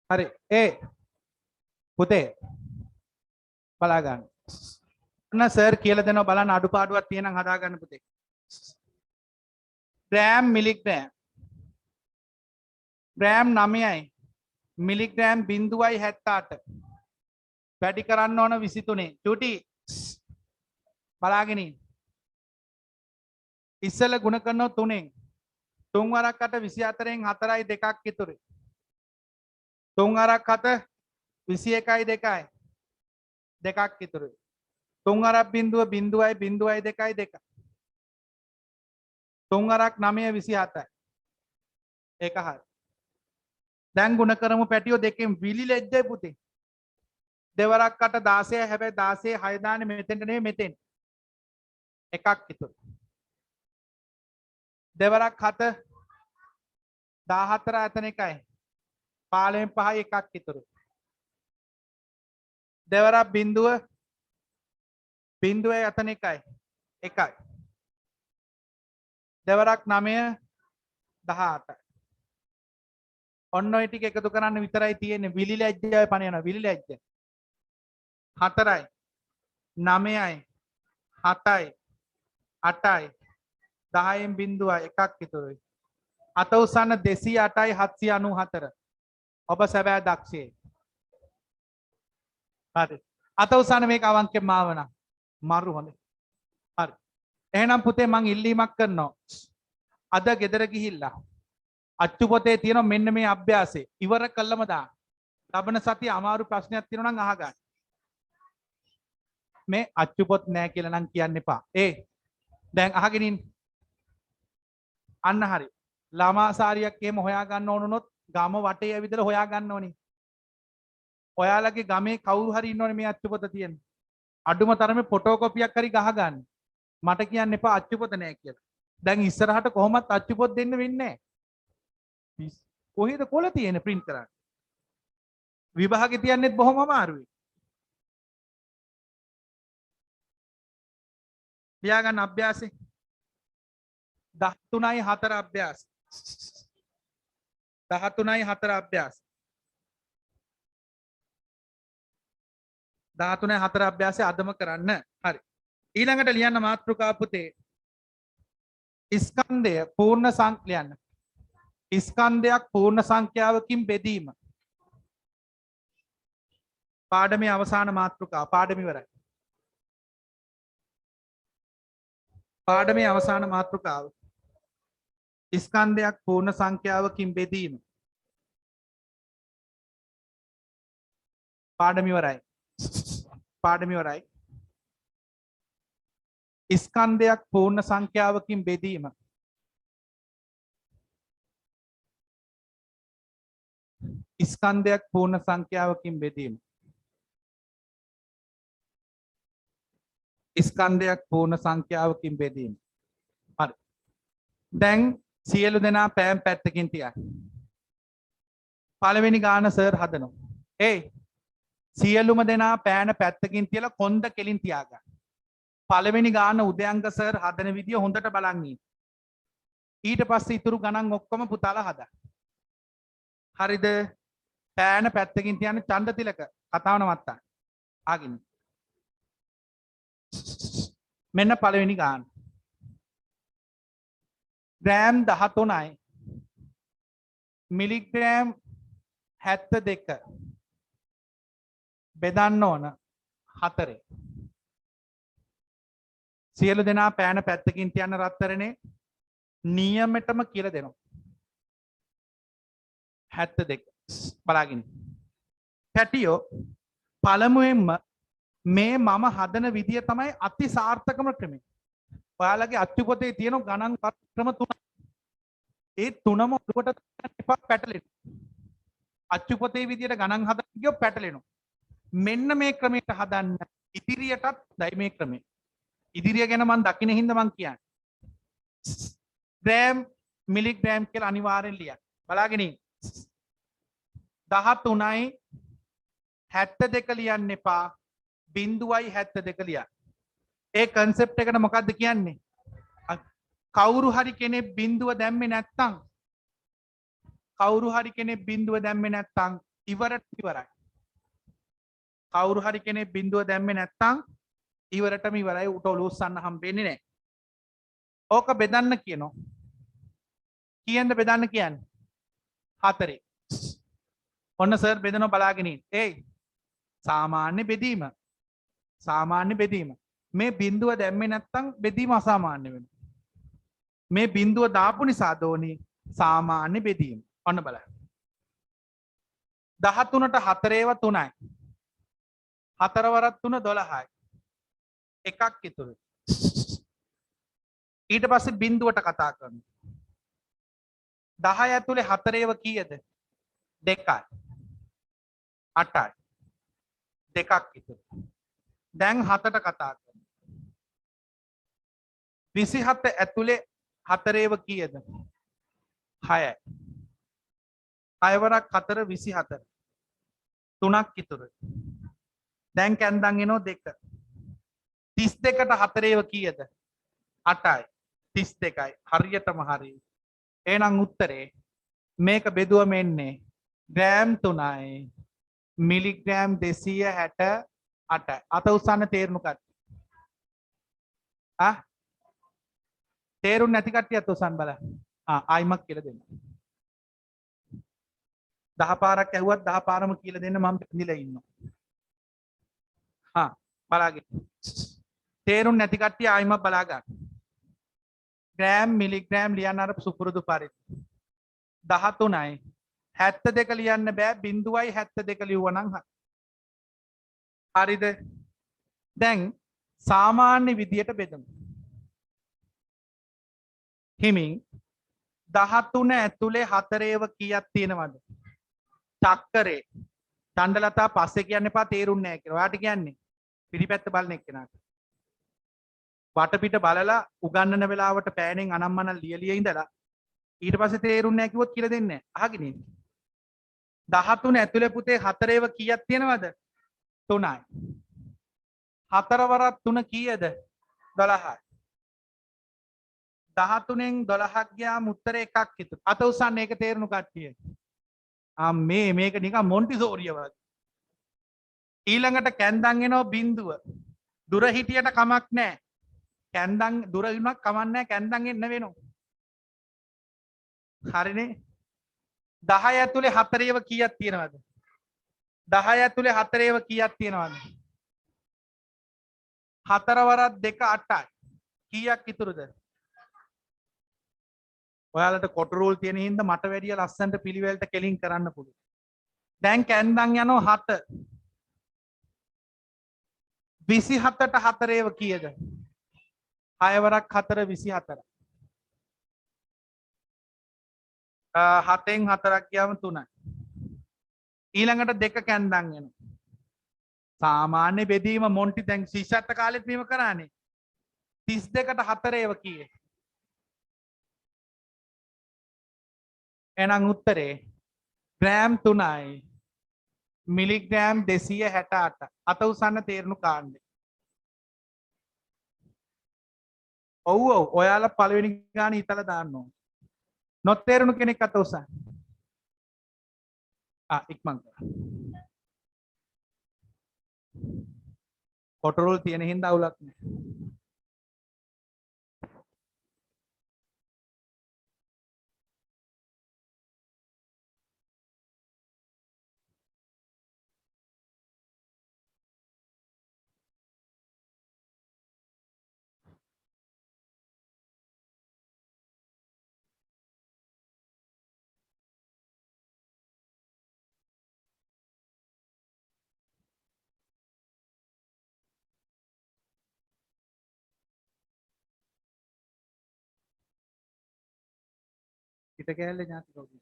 හරි ඒ පුතේ බලා ගන්න. ඔන්න සර් කියලා දෙනවා බලන්න අඩුපාඩුවක් තියෙනම් හදා ගන්න පුතේ. ග්‍රෑම් මිලිග්‍රෑම් ග්‍රෑම් 9යි මිලිග්‍රෑම් 0.78 වැඩි කරන්න ඕන 23. චූටි බලාගෙන ඉන්න. ඉස්සෙල්ල ගුණ කරනවා 3ෙන්. 3 වරක් 8 24න් 4යි 2ක් ඉතුරු. 3 වරක් 7 21යි 2යි. දෙකක් ඉතුරුයි. 3 අරක් බිඳුව බිඳුවයි බිඳුවයි දෙකයි දෙක. 3 අරක් 9 27යි. ඒක හරි. දැන් ගුණ කරමු පැටියෝ දෙකෙන් විලි ලැජ්ජයි පුතේ. දෙවරක් 8 16යි හැබැයි 16 6 දාන්නේ මෙතෙන්ට නෙමෙයි මෙතෙන්. එකක් ඉතුරු. දෙවරක් 7 14 එතන එකයි. 15 5යි එකක් ඉතුරු. දෙවරක් බිඳුව බිඳුවේ එතන එකයි. එකයි. දෙවරක් 9 18යි. ඔන්න ඔය ටික එකතු කරන්න විතරයි තියෙන්නේ. විලි ලැජ්ජාවේ පණ යනවා. විලි ලැජ්ජ 4යි 9යි 7යි 8යි 10න් බිඳුවයි එකක් ඉතුරුයි. අත උස්සන්න 208යි 794. ඔබ සැබෑ දක්ෂයෙක්. හරි. අත උස්සන්න මේක අවංකෙන් මාවනා. මරු හොඳයි. හරි. එහෙනම් පුතේ මං ඉල්ලීමක් කරනවා. අද ගෙදර ගිහිල්ලා අච්චු පොතේ තියෙන මෙන්න මේ අභ්‍යාසය ඉවර කළම දාන්න. ලබන සතිය අමාරු ප්‍රශ්නයක් තියෙනවා නම් අහගන්න. මේ අච්චු පොත් නෑ කියලා නම් කියන්න එපා. දැන් අහගෙන ඉන්න. අන්න හරි. ළමා සාරියක් එහෙම හොයා ගන්න ඕනොත් ගම වටේ ඇවිදලා හොයා ගන්න ඕනේ. ඔයාලගේ ගමේ කවුරු හරි ඉන්නවනේ මේ අච්චු පොත තියෙන. අඩුම තරමේ ෆොටෝකොපියක් හරි ගහගන්න. මට කියන්න එපා අච්චු පොත නෑ කියලා. දැන් ඉස්සරහට කොහොමත් අච්චු පොත් දෙන්න වෙන්නේ නෑ. කොහෙද කොල තියෙන්නේ print කරන්න. විභාගෙ තියන්නෙත් බොහොම අමාරුයි. ලියාගන්න අභ්‍යාසෙ 13යි 4 අභ්‍යාස 13යි 4 අභ්‍යාස 13යි 4 අභ්‍යාසය අදම කරන්න. හරි. ඊළඟට ලියන්න මාතෘකා පුතේ ස්කන්ධය පූර්ණ සංඛ්‍යාව ලියන්න. ස්කන්ධයක් පූර්ණ සංඛ්‍යාවකින් බෙදීම. පාඩමේ අවසාන මාතෘකාව. පාඩම ඉවරයි. පාඩමේ අවසාන මාතෘකාව ස්කන්ධයක් පූර්ණ සංඛ්‍යාවකින් බෙදීම. පාඩම ඉවරයි. පාඩම ඉවරයි. ස්කන්ධයක් පූර්ණ සංඛ්‍යාවකින් බෙදීම. ස්කන්ධයක් පූර්ණ සංඛ්‍යාවකින් බෙදීම. ස්කන්ධයක් පූර්ණ සංඛ්‍යාවකින් බෙදීම. හරි. දැන් සියලු දෙනා පෑම් පැත්තකින් තියන්න. පළවෙනි ගාන සර් හදනවා. සියලුම දෙනා පෑන පැත්තකින් තියලා කොන්ද කෙලින් තියාගන්න. පළවෙනි ගාන උදයන්ක සර් හදන විදිය හොඳට බලන් ඉන්න. ඊට පස්සේ ඉතුරු ගණන් ඔක්කොම පුතාලා හදන්න. හරිද? පෑන පැත්තකින් තියන්න. ඡන්ද තිලක කතාව නවත්තන්න. ආගින්න. මෙන්න පළවෙනි ගාන. ග්‍රෑම් 13යි මිලිග්‍රෑම් 72 බෙදන්න ඕන 4. සියලු දෙනා පෑන පැත්තකින් තියන්න රත්තරනේ නියමෙටම කියලා දෙනවා. 72 බලාගින්න. පැටියෝ පළමුවෙන්ම මේ මම හදන විදිය තමයි අති සාර්ථකම ක්‍රමය. ඔයාලගේ අච්චු පොතේ තියෙන ගණන් ක්‍රම 3. ඒ 3ම ඔළුවට දාන්න එපා පැටලෙන්න. අච්චු පොතේ විදියට ගණන් හදන්න ගියොත් පැටලෙනවා. මෙන්න මේ ක්‍රමයට හදන්න ඉදිරියටත් දයි මේ ක්‍රමය. ඉදිරිය ගැන මම දකින්න හින්දා මම කියන්නේ. ග්‍රෑම් මිලිග්‍රෑම් කියලා අනිවාර්යෙන් ලියන්න. බලාගෙන ඉන්න. 13යි 72 ලියන්න එපා. 0.72 ලියන්න. ඒ concept එකට මොකද්ද කියන්නේ? කවුරු හරි කෙනෙක් බිඳුව දැම්මේ නැත්තම් ඉවරයි. කවුරු හරි කෙනෙක් බිඳුව දැම්මේ නැත්තම් ඉවරටම ඉවරයි. උට ඔලුස්සන්න හම්බෙන්නේ නැහැ. ඕක බෙදන්න කියනවා. කීයෙන්ද බෙදන්න කියන්නේ? 4. ඔන්න සර් බෙදනවා බලාගෙන ඉන්න. සාමාන්‍ය බෙදීම. සාමාන්‍ය බෙදීම. මේ බිඳුව දැම්මේ නැත්තම් බෙදීම අසාමාන්‍ය වෙනවා. මේ බිඳුව දාපු නිසා දෝනි සාමාන්‍ය බෙදීම. ඔන්න බලන්න. 13ට 4 ඒවා 3යි. හතර වරක් 3 12යි. එකක් ඉතුරු. ඊට පස්සේ බිඳුවට කතා කරනවා. 10 ඇතුලේ 4 ඒව කීයද? 2යි. 8යි. දෙකක් ඉතුරු. දැන් 7ට කතා කරනවා. 27 ඇතුලේ 4 ඒව කීයද? 6යි. 6 වරක් 4 24. 3ක් ඉතුරුයි. දැන් කැන්දන් එනවා 2. 32ට 4 ඒව කීයද? 8යි. 32යි. හරියටම හරි. එහෙනම් උත්තරේ මේක බෙදුවම එන්නේ ග්‍රෑම් 3යි. මිලිග්‍රෑම් 268යි. අත උස්සන්න තේරුණු කට්ටිය. තේරුම් නැති කට්ටිය අත උස්සන්න බලන්න. ආයිමක් කියලා දෙන්න. 10 පාරක් ඇහුවත් 10 පාරම කියලා දෙන්න මම පිළිලා ඉන්නවා. බලාගෙන. තේරුම් නැති කට්ටිය ආයිමක් බලා ගන්න. ග්‍රෑම් මිලිග්‍රෑම් ලියන්න අර සුපුරුදු පරිදි. 13යි. 72 ලියන්න බෑ 0.72 ලිව්වනම් හරිද? දැන් සාමාන්‍ය විදියට බෙදමු. හිමින් 13 ඇතුලේ 4 ඒව කීයක් තියෙනවද? චක්කරේ. චණ්ඩලතා පස්සේ කියන්න එපා තේරුන්නේ නැහැ කියලා. ඔයාට කියන්නේ පිටිපැත්ත බලන එක්කෙනාට. වටපිට බලලා උගන්නන වෙලාවට පෑනෙන් අනම්මනම් ලියලිය ඉඳලා ඊට පස්සේ තේරුන්නේ නැහැ කිව්වොත් කියලා දෙන්නේ නැහැ. අහගෙන ඉන්න. 13 ඇතුලේ පුතේ 4 ඒව කීයක් තියෙනවද? 3යි. 4 වරක් 3 කීයද? 12යි. 13න් 12ක් ගියාම උත්තරේ එකක් ඉතුරු. අත උස්සන්න ඒක තේරුණු කට්ටිය. මේක නිකන් මොන්ටිසෝරිය වගේ. ඊළඟට කැන්දන් එනවා බිඳුව. දුර හිටියට කමක් නැහැ. කැන්දන් දුර වුණත් කමක් නැහැ කැන්දන් එන්න වෙනවා. හරිනේ? 10 ඇතුලේ 4 ඒව කීයක් තියෙනවද? 10 ඇතුලේ 4 ඒව කීයක් තියෙනවද? 4 වරක් 2 8යි. කීයක් ඉතුරුද? ඔයාලට කොට රූල් තියෙන හින්දා මට වැඩිය ලස්සනට පිළිවෙලට කෙලින් කරන්න පුළුවන්. දැන් කැන්දන් යනවා 7. 27ට 4 ඒව කීයද? 6 වරක් 4 24. 7න් 4ක් ගියාම 3යි. ඊළඟට 2 කැන්දන් එනවා. සාමාන්‍ය බෙදීම මොන්ටි දැන් ශිෂ්‍යත්ව කාලෙත් මේව කරානේ. 32ට 4 ඒව කීයේ? එහෙනම් උත්තරේ ග්‍රෑම් 3යි. මිලිග්‍රෑම් 268. අත උසන්න තේරුණු කාණ්ඩේ. ඔව් ඔයාලා පළවෙනි ගාන හිතලා දාන්න ඕන. නොතේරුණු කෙනෙක් අත උසන්න. ඉක්මන් කරා. කොට රූල් තියෙන හින්දා අවුලක් නැහැ. පිට කෑල්ලේ ඥාති කවුද?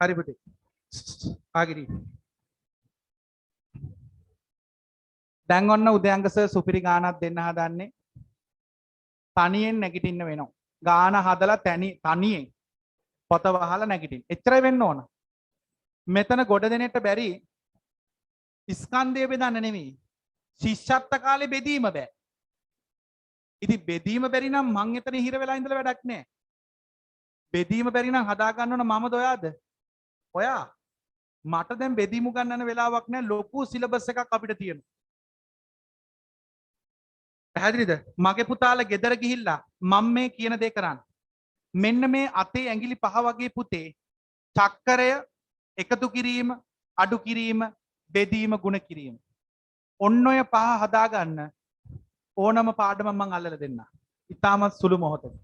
හරි පුතේ. ආගිරි. දැන් ඔන්න උදයන්ග සර් සුපිරි ගානක් දෙන්න හදන්නේ. තනියෙන් නැගිටින්න වෙනවා. ගාන හදලා තනියෙන් පොත වහලා නැගිටින්න. එච්චරයි වෙන්න ඕන. මෙතන ගොඩ දෙනෙට බැරි ස්කන්ධය බෙදන්න නෙමෙයි. ශිෂ්‍යත්ව කාලේ බෙදීම බෑ. ඉතින් බෙදීම බැරි නම් මං එතන හිර වෙලා ඉඳලා වැඩක් නෑ. බෙදීම බැරි නම් හදා ගන්න ඕන මමද ඔයාද? ඔයා. මට දැන් බෙදීම ගන්නන වෙලාවක් නෑ. ලොකු සිලබස් එකක් අපිට තියෙනවා. පැහැදිලිද? මගේ පුතාලා ගෙදර ගිහිල්ලා මම මේ කියන දේ කරන්න. මෙන්න මේ අතේ ඇඟිලි 5 වගේ පුතේ චක්කරය එකතු කිරීම, අඩු කිරීම, බෙදීම, ගුණ කිරීම. ඔන්න ඔය 5 හදාගන්න ඕනම පාඩම මම අල්ලලා දෙන්න. ඉතාමත් සුළු මොහොතක.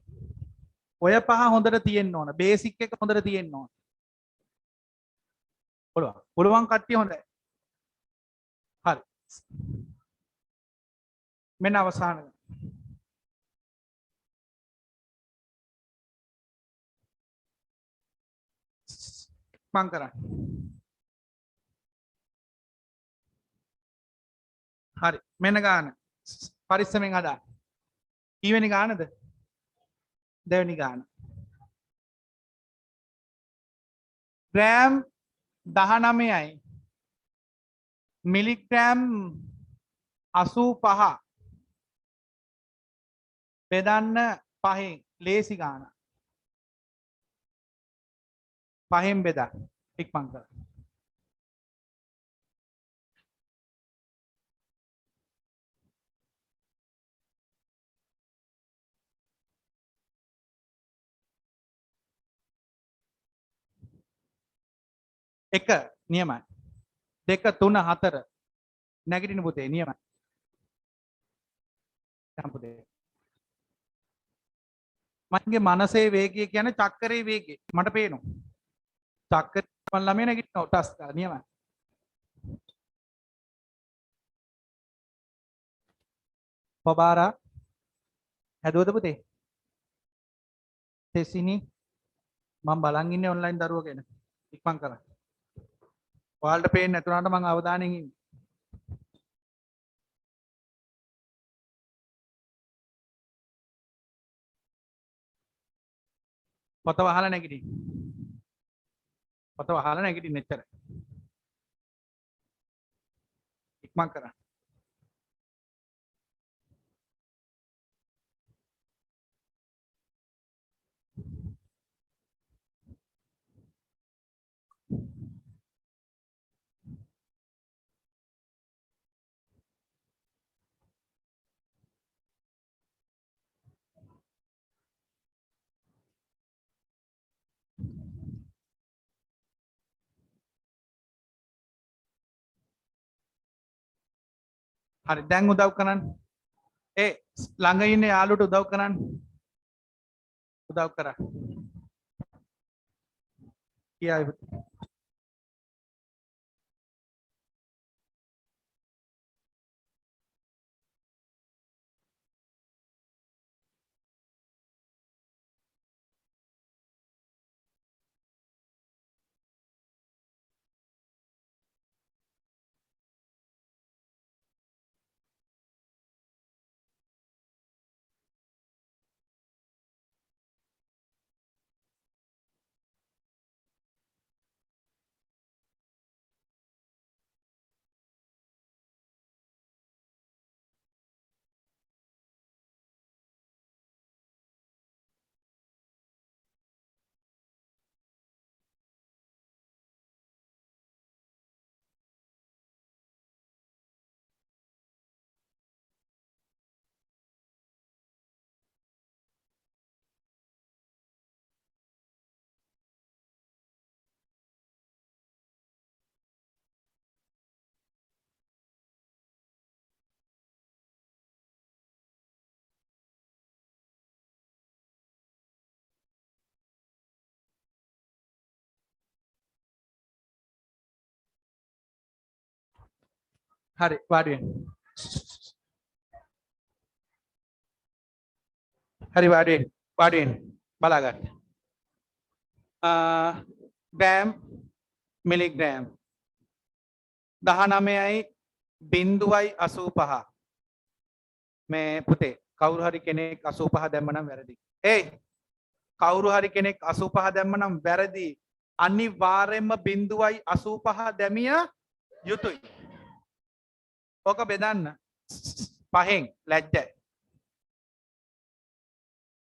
ඔය 5 හොඳට තියෙන්න ඕන. බේසික් එක හොඳට තියෙන්න ඕන. පුළුවන් කට්ටිය හොඳයි. හරි. මෙන්න අවසාන මං කරන්නේ. හරි. මෙන්න ගාන. පරිස්සමෙන් හදා. ඊවෙනි ගානද? දෙවෙනි ගාන. ග්‍රෑම් 19යි මිලිග්‍රෑම් 85 බෙදන්න 5න් ලේසි ගාන. 5න් බෙදා ඉක්මන් කර. එක නියමයි. 2 3 4 නැගිටින පුතේ නියමයි. යම් පුතේ. මගේ මනසේ වේගය කියන්නේ චක්කරේ වේගය. මට පේනවා. චක්කරේ මම ළමයා නැගිටිනවා ටස් ගාලා නියමයි. පබාරා හැදුවද පුතේ? තෙසිනි මම බලන් ඉන්නේ ඔන්ලයින් දරුවෝ ගැන. ඉක්මන් කරන්න. ඔයාලට පේන්නේ නැතුණාට මම අවධානයෙන් ඉන්නේ. පොත වහලා නැගිටින්න. පොත වහලා නැගිටින්න එච්චර. ඉක්මන් කරන්න. හරි දැන් උදව් කරන්න. ඒ ළඟ ඉන්න යාළුවට උදව් කරන්න. උදව් කරා. කියයි පුතේ. හරි වාඩි වෙන්න. හරි වාඩි වෙන්න. වාඩි වෙන්න. බලා ගන්න. ග්‍රෑම් මිලිග්‍රෑම් 19.85 මේ පුතේ කවුරු හරි කෙනෙක් 85 දැම්ම නම් වැරදි. ඒයි කවුරු හරි කෙනෙක් 85 දැම්ම නම් වැරදි. අනිවාර්යයෙන්ම 0.85 දැමිය යුතුයි. ඕක බෙදන්න. පහෙන් ලැජ්ජයි.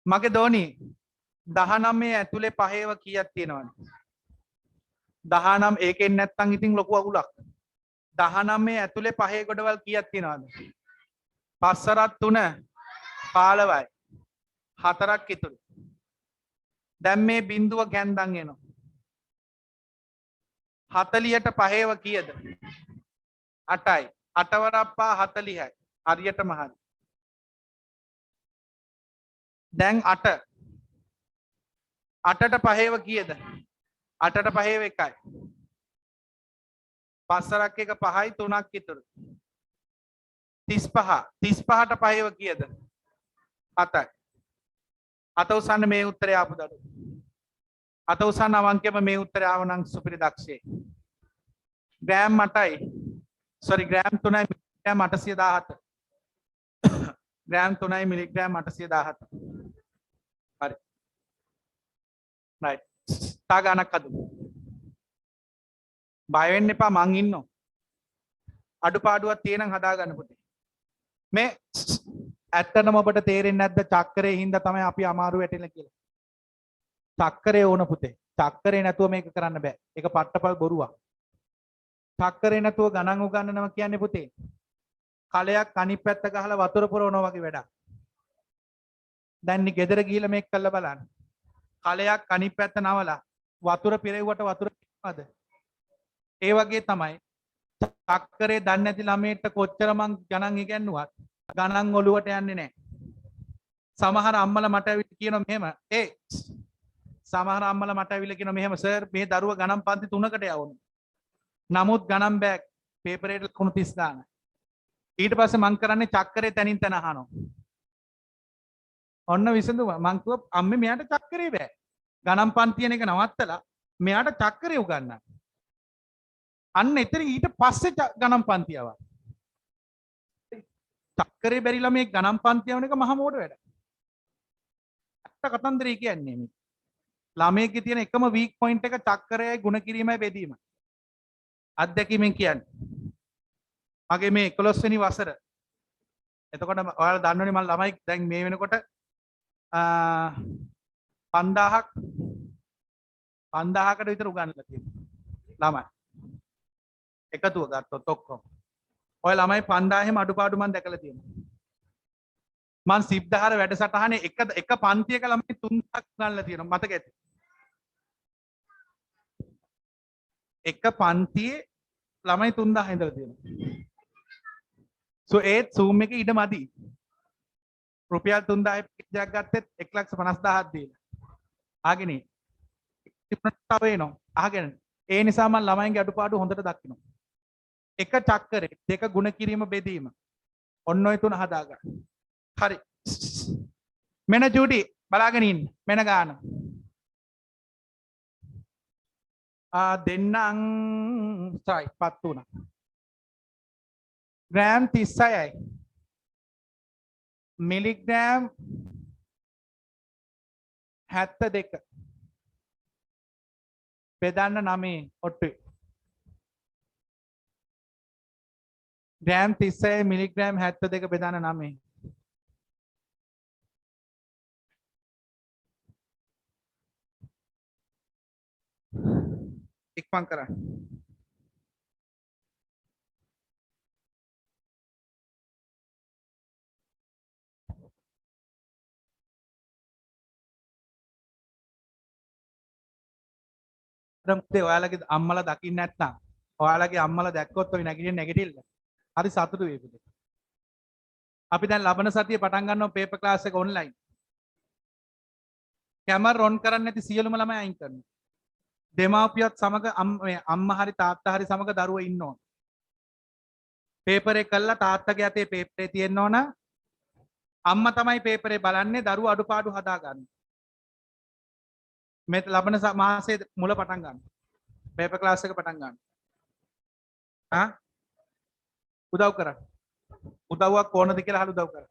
මගේ දෝනි 19 ඇතුලේ පහේව කීයක් තියෙනවද? 19 ඒකෙන් නැත්තම් ඉතින් ලොකු අගුලක්. 19 ඇතුලේ පහේ ගොඩවල් කීයක් තියෙනවද? 5 3 15යි. 4ක් ඉතුරු. දැන් මේ බිඳුව ගැන්දන් එනවා. 40ට පහේව කීයද? 8යි. 8 වරප්පා 40යි. හරියටම හරි. දැන් 8 8ට පහේව කීයද? 8ට පහේව 1යි. 5ක් එක 5යි 3ක් ඉතුරු. 35 35ට පහේව කීයද? 7යි. අත උසන්න මේ උත්තරය ආපු දඩු. අත උසන්න අවංකයම මේ උත්තරය ආව නම් සුපිරි දක්ෂයෙක්. ග්‍රෑම් 8යි. සෝරි ග්‍රෑම් 3යි මිලිග්‍රෑම් 817. ග්‍රෑම් 3යි මිලිග්‍රෑම් 817. හරි. රයිට්. තා ගානක් අදු. බය වෙන්න එපා මං ඉන්නවා. අඩුපාඩුවක් තියෙනම් හදා ගන්න පුතේ. මේ ඇත්තටම ඔබට තේරෙන්නේ නැද්ද චක්කරේ හින්දා තමයි අපි අමාරු වැටෙලා කියලා. චක්කරේ ඕන පුතේ. චක්කරේ නැතුව මේක කරන්න බෑ. ඒක පට්ටපල් බොරුවක්. චක්කරේ නැතුව ගණන් උගන්නනවා කියන්නේ පුතේ. කලයක් අනිත් පැත්ත ගහලා වතුර පුරවනවා වගේ වැඩක්. දැන් නේ ගෙදර ගිහිල්ලා මේක කරලා බලන්න. කලයක් අනිත් පැත්ත නවලා වතුර පිරෙව්වට වතුර පිරෙනවද? ඒ වගේ තමයි චක්කරේ දන්නේ නැති ළමයට කොච්චර මං ගණන් ඉගෙනුවත් ගණන් ඔලුවට යන්නේ නැහැ. සමහර අම්මලා මට ඇවිත් කියනවා මෙහෙම සමහර අම්මලා මට ඇවිල්ලා කියනවා මෙහෙම සර් මේ දරුවා ගණන් පන්ති 3කට යවුණා. නමුත් ගණන් බෑග් පේපරේට ලකුණු 30 ගන්න. ඊට පස්සේ මං කරන්නේ චක්කරේ තනින් තන අහනවා. ඔන්න විසඳුම. මං කිව්වා අම්මේ මෙයාට චක්කරේ බෑ. ගණන් පන්තියන එක නවත්තලා මෙයාට චක්කරේ උගන්වන්න. අන්න එතන ඊට පස්සේ ගණන් පන්තිය ආවා. චක්කරේ බැරිලා මේ ගණන් පන්තිය යවන එක මහා මෝඩ වැඩ. අත්ත කතන්දරේ කියන්නේ මේ. ළමයේ තියෙන එකම වීක් පොයින්ට් එක චක්කරයයි ගුණ කිරීමයි බෙදීමයි. අත්දැකීමෙන් කියන්නේ. මගේ මේ 11 වෙනි වසර. එතකොට ඔයාලා දන්නවනේ මම ළමයි දැන් මේ වෙනකොට 5000කට විතර උගන්වලා තියෙනවා. ළමයි. එකතුව ගත්තොත් ඔක්කොම. ඔය ළමයි 5000ෙම අඩුපාඩු මම දැකලා තියෙනවා. මම සිබ්දහර වැඩසටහනේ එක පන්තියක ළමයි 3000ක් ගන්නලා තියෙනවා මතක ඇති. එක පන්තියේ ළමයි 3000 ඉඳලා තියෙනවා. ඒත් Zoom එකේ ඉඩ මදි. රුපියල් 3000 එකක් ගත්තෙත් 1,50,000ක් දීලා. ආගෙන ඉතිප්‍රතාව වෙනවා. අහගෙන. ඒ නිසා මම ළමයින්ගේ අඩුපාඩු හොඳට දකිනවා. එක චක්කරේ දෙක ගුණ කිරීම බෙදීම. ඔන්න ඔය තුන හදාගන්න. හරි. මෙන්න ජූඩි බලාගෙන ඉන්න. මෙන්න ගාන. දෙන්නම් සයි පත් වුණා. ග්‍රෑම් 36යි. මිලිග්‍රෑම් 72. බෙදන්න 9 ඔට්ටුයි. ග්‍රෑම් 36 මිලිග්‍රෑම් 72 බෙදන්න 9. ඉක්මන් කරන්න. ඔයාලගේ අම්මලා දකින්න නැත්නම් ඔයාලගේ අම්මලා දැක්කොත් ඔය නැගිටිල්ල හරි සතුටු වෙයි පුතේ. අපි දැන් ලබන සතියේ පටන් ගන්නවා පේපර් ක්ලාස් එක ඔන්ලයින්. කැමරා ඔන් කරන්නේ නැති සියලුම ළමයි අයින් කරනවා. දෙමාපියත් සමග අම්මා හරි තාත්තා හරි සමග දරුවෝ ඉන්න ඕන. පේපර් එක කළා තාත්තගේ අතේ පේපරේ තියෙන්න ඕන. අම්මා තමයි පේපරේ බලන්නේ දරුවෝ අඩුපාඩු හදා ගන්න. මේ ලබන මාසේ මුල පටන් ගන්න. පේපර් ක්ලාස් එක පටන් ගන්න. ආ උදව් කරන්න. උදව්වක් ඕනද කියලා අහලා උදව් කරන්න.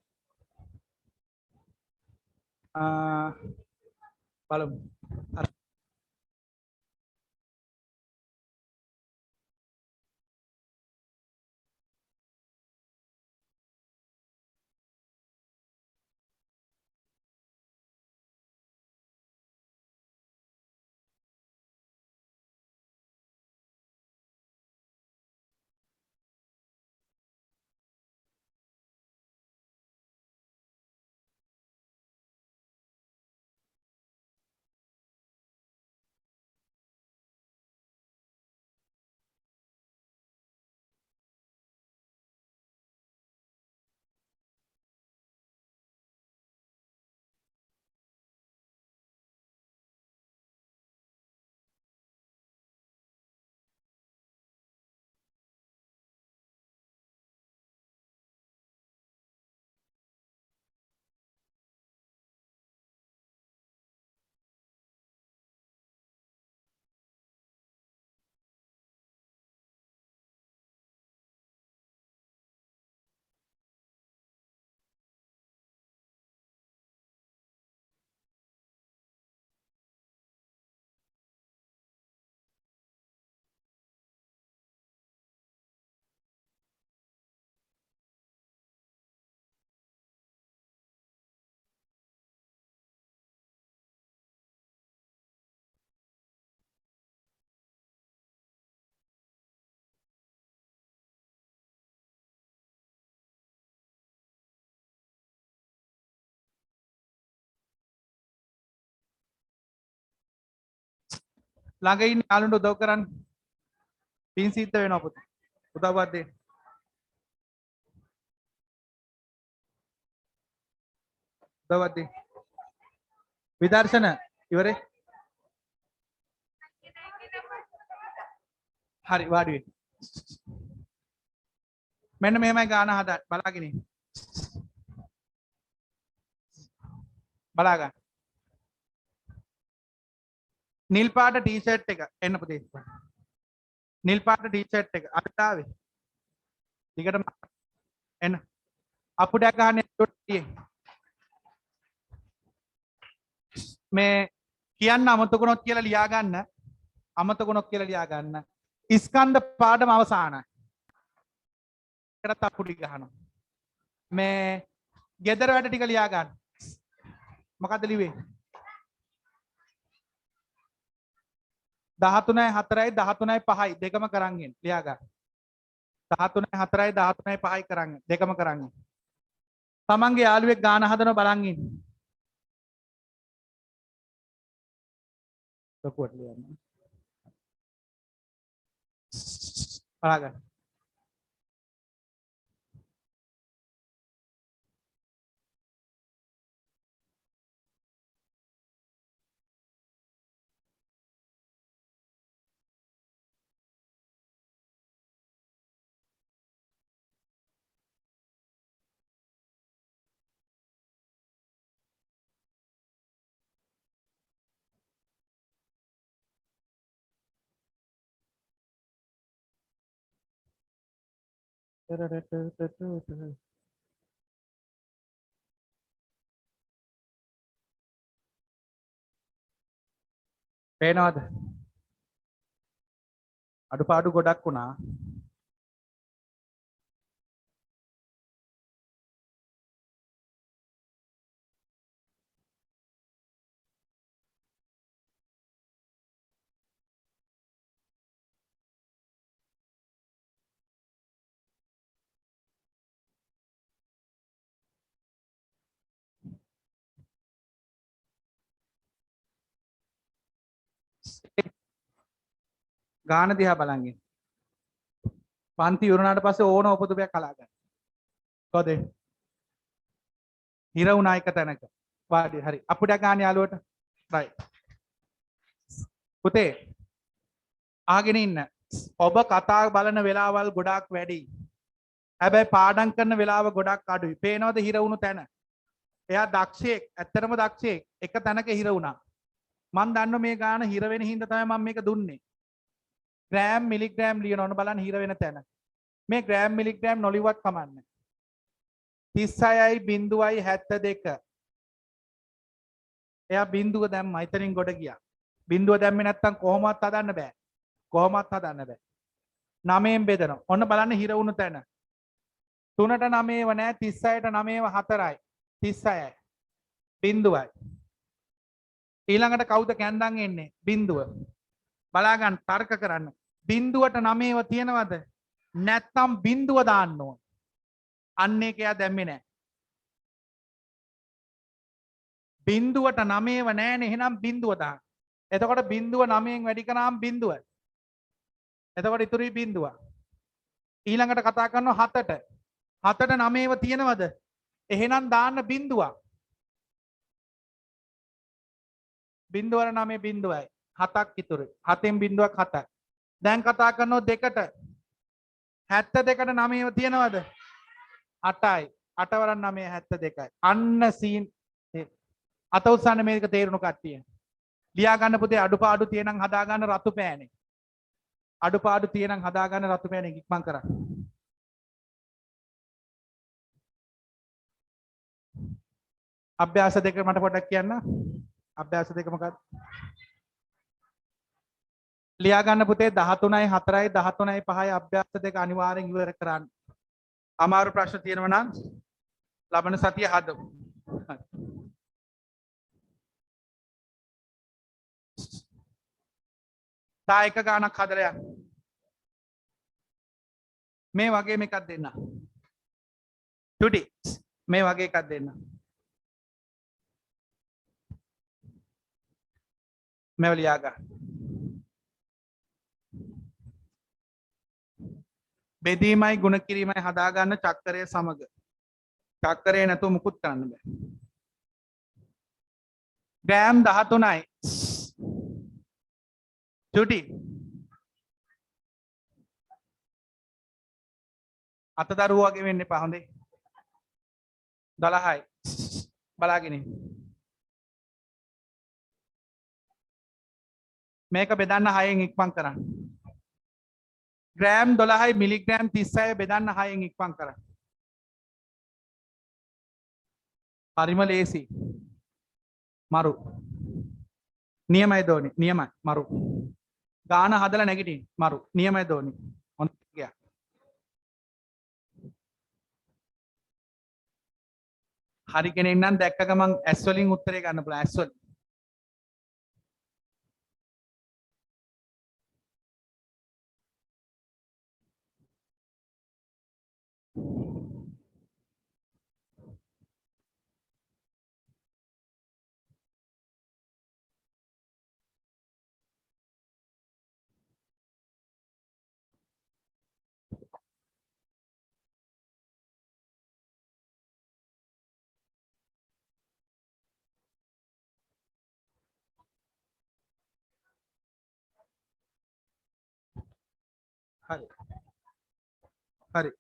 බලමු. ළඟ ඉන්න යාළුවන්ට උදව් කරන්න. පින් සිද්ධ වෙනවා පුතේ. උදව්වක් දෙන්න. උදව්වක් දෙන්න. විදර්ශන ඉවරේ. හරි වාඩි වෙන්න. මෙන්න මෙහෙමයි ගාන හදන්න. බලාගෙන ඉන්න. බලා ගන්න. නිල් පාට ටී-ෂර්ට් එක එන්න පුතේ. නිල් පාට ටී-ෂර්ට් එක අපිට ආවේ. ටිකටම එන්න. අපුඩයක් ගන්න මේ කියන්න අමතකුණොත් කියලා ලියා ගන්න. අමතකුණොත් කියලා ලියා ගන්න. ස්කන්ධ පාඩම අවසానයි. ඒකට අපුඩි ගහනවා. මේ ගෙදර වැඩ ටික ලියා ගන්න. මොකද්ද ලිව්වේ? 13යි 4යි 13යි 5යි දෙකම කරන් ඉන්න ලියා ගන්න. 13යි 4යි 13යි 5යි කරන් දෙකම කරන් ඉන්න. තමන්ගේ යාළුවෙක් ගාන හදනවා බලන් ඉන්න. සපෝට් ලියන්න. බලා ගන්න. පේනවද? අඩුපාඩු ගොඩක් වුණා. ගාන දිහා බලන් ඉන්න. පන්ති ඉවරනාට පස්සේ ඕන උපදෙයක් කලා ගන්න. කොහොද? හිර වුණා එක තැනක. වාඩි හරි. අපුඩ ගාන යාළුවට. right. පුතේ ආගෙන ඉන්න. ඔබ කතා බලන වෙලාවල් ගොඩාක් වැඩි. හැබැයි පාඩම් කරන වෙලාව ගොඩක් අඩුයි. පේනවද හිර වුණු තැන? එයා දක්ෂයෙක්, ඇත්තටම දක්ෂයෙක්. එක තැනක හිර වුණා. මන් දන්න මේ ගාන හිර වෙන හින්දා තමයි මම මේක දුන්නේ. ග්‍රෑම් මිලිග්‍රෑම් ලියන ඕන බලන්න හිර වෙන තැන. මේ ග්‍රෑම් මිලිග්‍රෑම් නොලිවත් කමන්නේ. 36.72. එයා බිඳුව දැම්මා. එතනින් ගොඩ ගියා. බිඳුව දැම්මේ නැත්තම් කොහොමවත් හදන්න බෑ. කොහොමවත් හදන්න බෑ. 9න් බෙදනවා. ඔන්න බලන්න හිර වුණු තැන. 3ට 9ව නෑ 36ට 9ව 4යි. 36යි. බිඳුවයි. ඊළඟට කවුද කැන්දන් එන්නේ? බිඳුව. බලා ගන්න තර්ක කරන්න. බිඳුවට 9ව තියනවද? නැත්තම් බිඳුව දාන්න ඕන. අන්න ඒක එයා දැම්මේ නෑ. බිඳුවට 9ව නෑනේ එහෙනම් බිඳුව දාන්න. එතකොට බිඳුව 9න් වැඩි කරාම බිඳුව. එතකොට ඉතුරුයි බිඳුව. ඊළඟට කතා කරනවා 7ට. 7ට 9ව තියනවද? එහෙනම් දාන්න බිඳුවක්. බිඳුවර 9 බිඳුවයි. 7ක් ඉතුරුයි. 7න් බිඳුවක් 7යි. දැන් කතා කරනවා 2ට. 72ට 9ව තියනවද? 8යි. 8 වරන් 9 72යි. අන්න සීන් අත උස්සන්න මේක තේරුණු කට්ටිය. ලියා ගන්න පුතේ අඩුපාඩු තියෙනම් හදා ගන්න රතු පෑනේ. අඩුපාඩු තියෙනම් හදා ගන්න රතු පෑනේ ඉක්මන් කරන්න. අභ්‍යාස දෙක මට පොඩ්ඩක් කියන්න. අභ්‍යාස දෙක මොකක්ද? ලියා ගන්න පුතේ 13යි 4යි 13යි 5යි අභ්‍යාස දෙක අනිවාර්යෙන් ඉවර කරන්න. අමාරු ප්‍රශ්න තියෙනවා නම් ලබන සතිය හදමු. තා එක ගානක් හදලා යන්න. මේ වගේ මේකක් දෙන්න. ටුඩි මේ වගේ එකක් දෙන්න. මේව ලියා ගන්න. බෙදීමයි ගුණ කිරීමයි හදා ගන්න චක්‍රය සමග. චක්‍රේ නැතුව මුකුත් කරන්න බෑ. ග්‍රෑම් 13යි. චුටි. අතදරුවෝ වගේ වෙන්න එපා හොඳේ. 12යි. බලාගෙන ඉන්න. මේක බෙදන්න 6න් ඉක්මන් කරන්න. ග්‍රෑම් 12යි මිලිග්‍රෑම් 36 බෙදන්න 6න් ඉක්මන් කරන්න. හරිම ලේසි. මරු. නියමයි දෝනි. නියමයි මරු. ගාන හදලා නැගිටින්න. මරු. නියමයි දෝනි. හොඳ ගියා. හරි කෙනෙක් නම් දැක්ක ගමන් ඇස් වලින් උත්තරේ ගන්න පුළුවන්. ඇස් වලින්. හරි. හරි.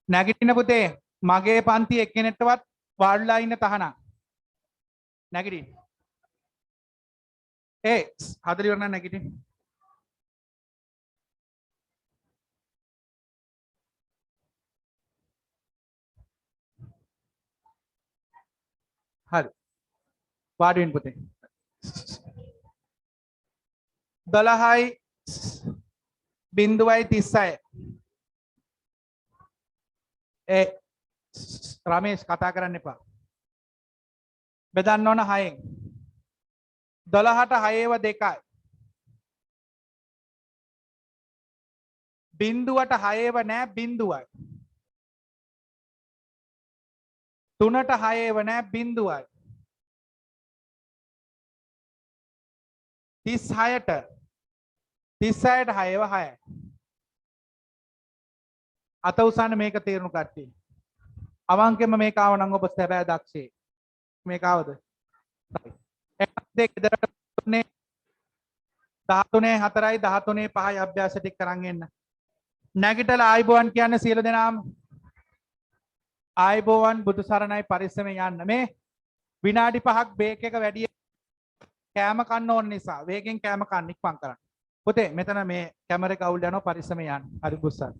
නැගිටින්න පුතේ මගේ පන්ති එක්කෙනෙක්ටවත් වාඩිලා ඉන්න තහනම්. නැගිටින්න. ඒ හදලි වරණ නැගිටින්න. හරි. වාඩි වෙන්න පුතේ. 12යි බිඳුවයි 36. ඒ රමේෂ් කතා කරන්න එපා. බෙදන්න ඕන 6න්. 12ට 6ව 2යි. බිඳුවට 6ව නෑ බිඳුවයි. 3ට 6ව නෑ බිඳුවයි. 36ට 36ට 6ව 6යි. අත උසන්න මේක තේරුණු කට්ටිය. අවංකෙම මේක ආව නම් ඔබ සැබෑ දක්ෂයෙක්. මේක ආවද? දෙක තුනේ 13 4යි 13 5යි අභ්‍යාස ටික කරන් එන්න. නැගිටලා ආයිබෝවන් කියන්න සියලු දෙනාම. ආයිබෝවන් බුදු සරණයි පරිස්සමෙන් යන්න. මේ විනාඩි 5ක් බ්‍රේක් එක වැඩි කෑම කන්න ඕන නිසා වේගෙන් කෑම කන්න ඉක්මන් කරන්න. පුතේ මෙතන මේ කැමරේ කවුල් යනවා පරිස්සමෙන් යන්න. හරි බුස්සන්.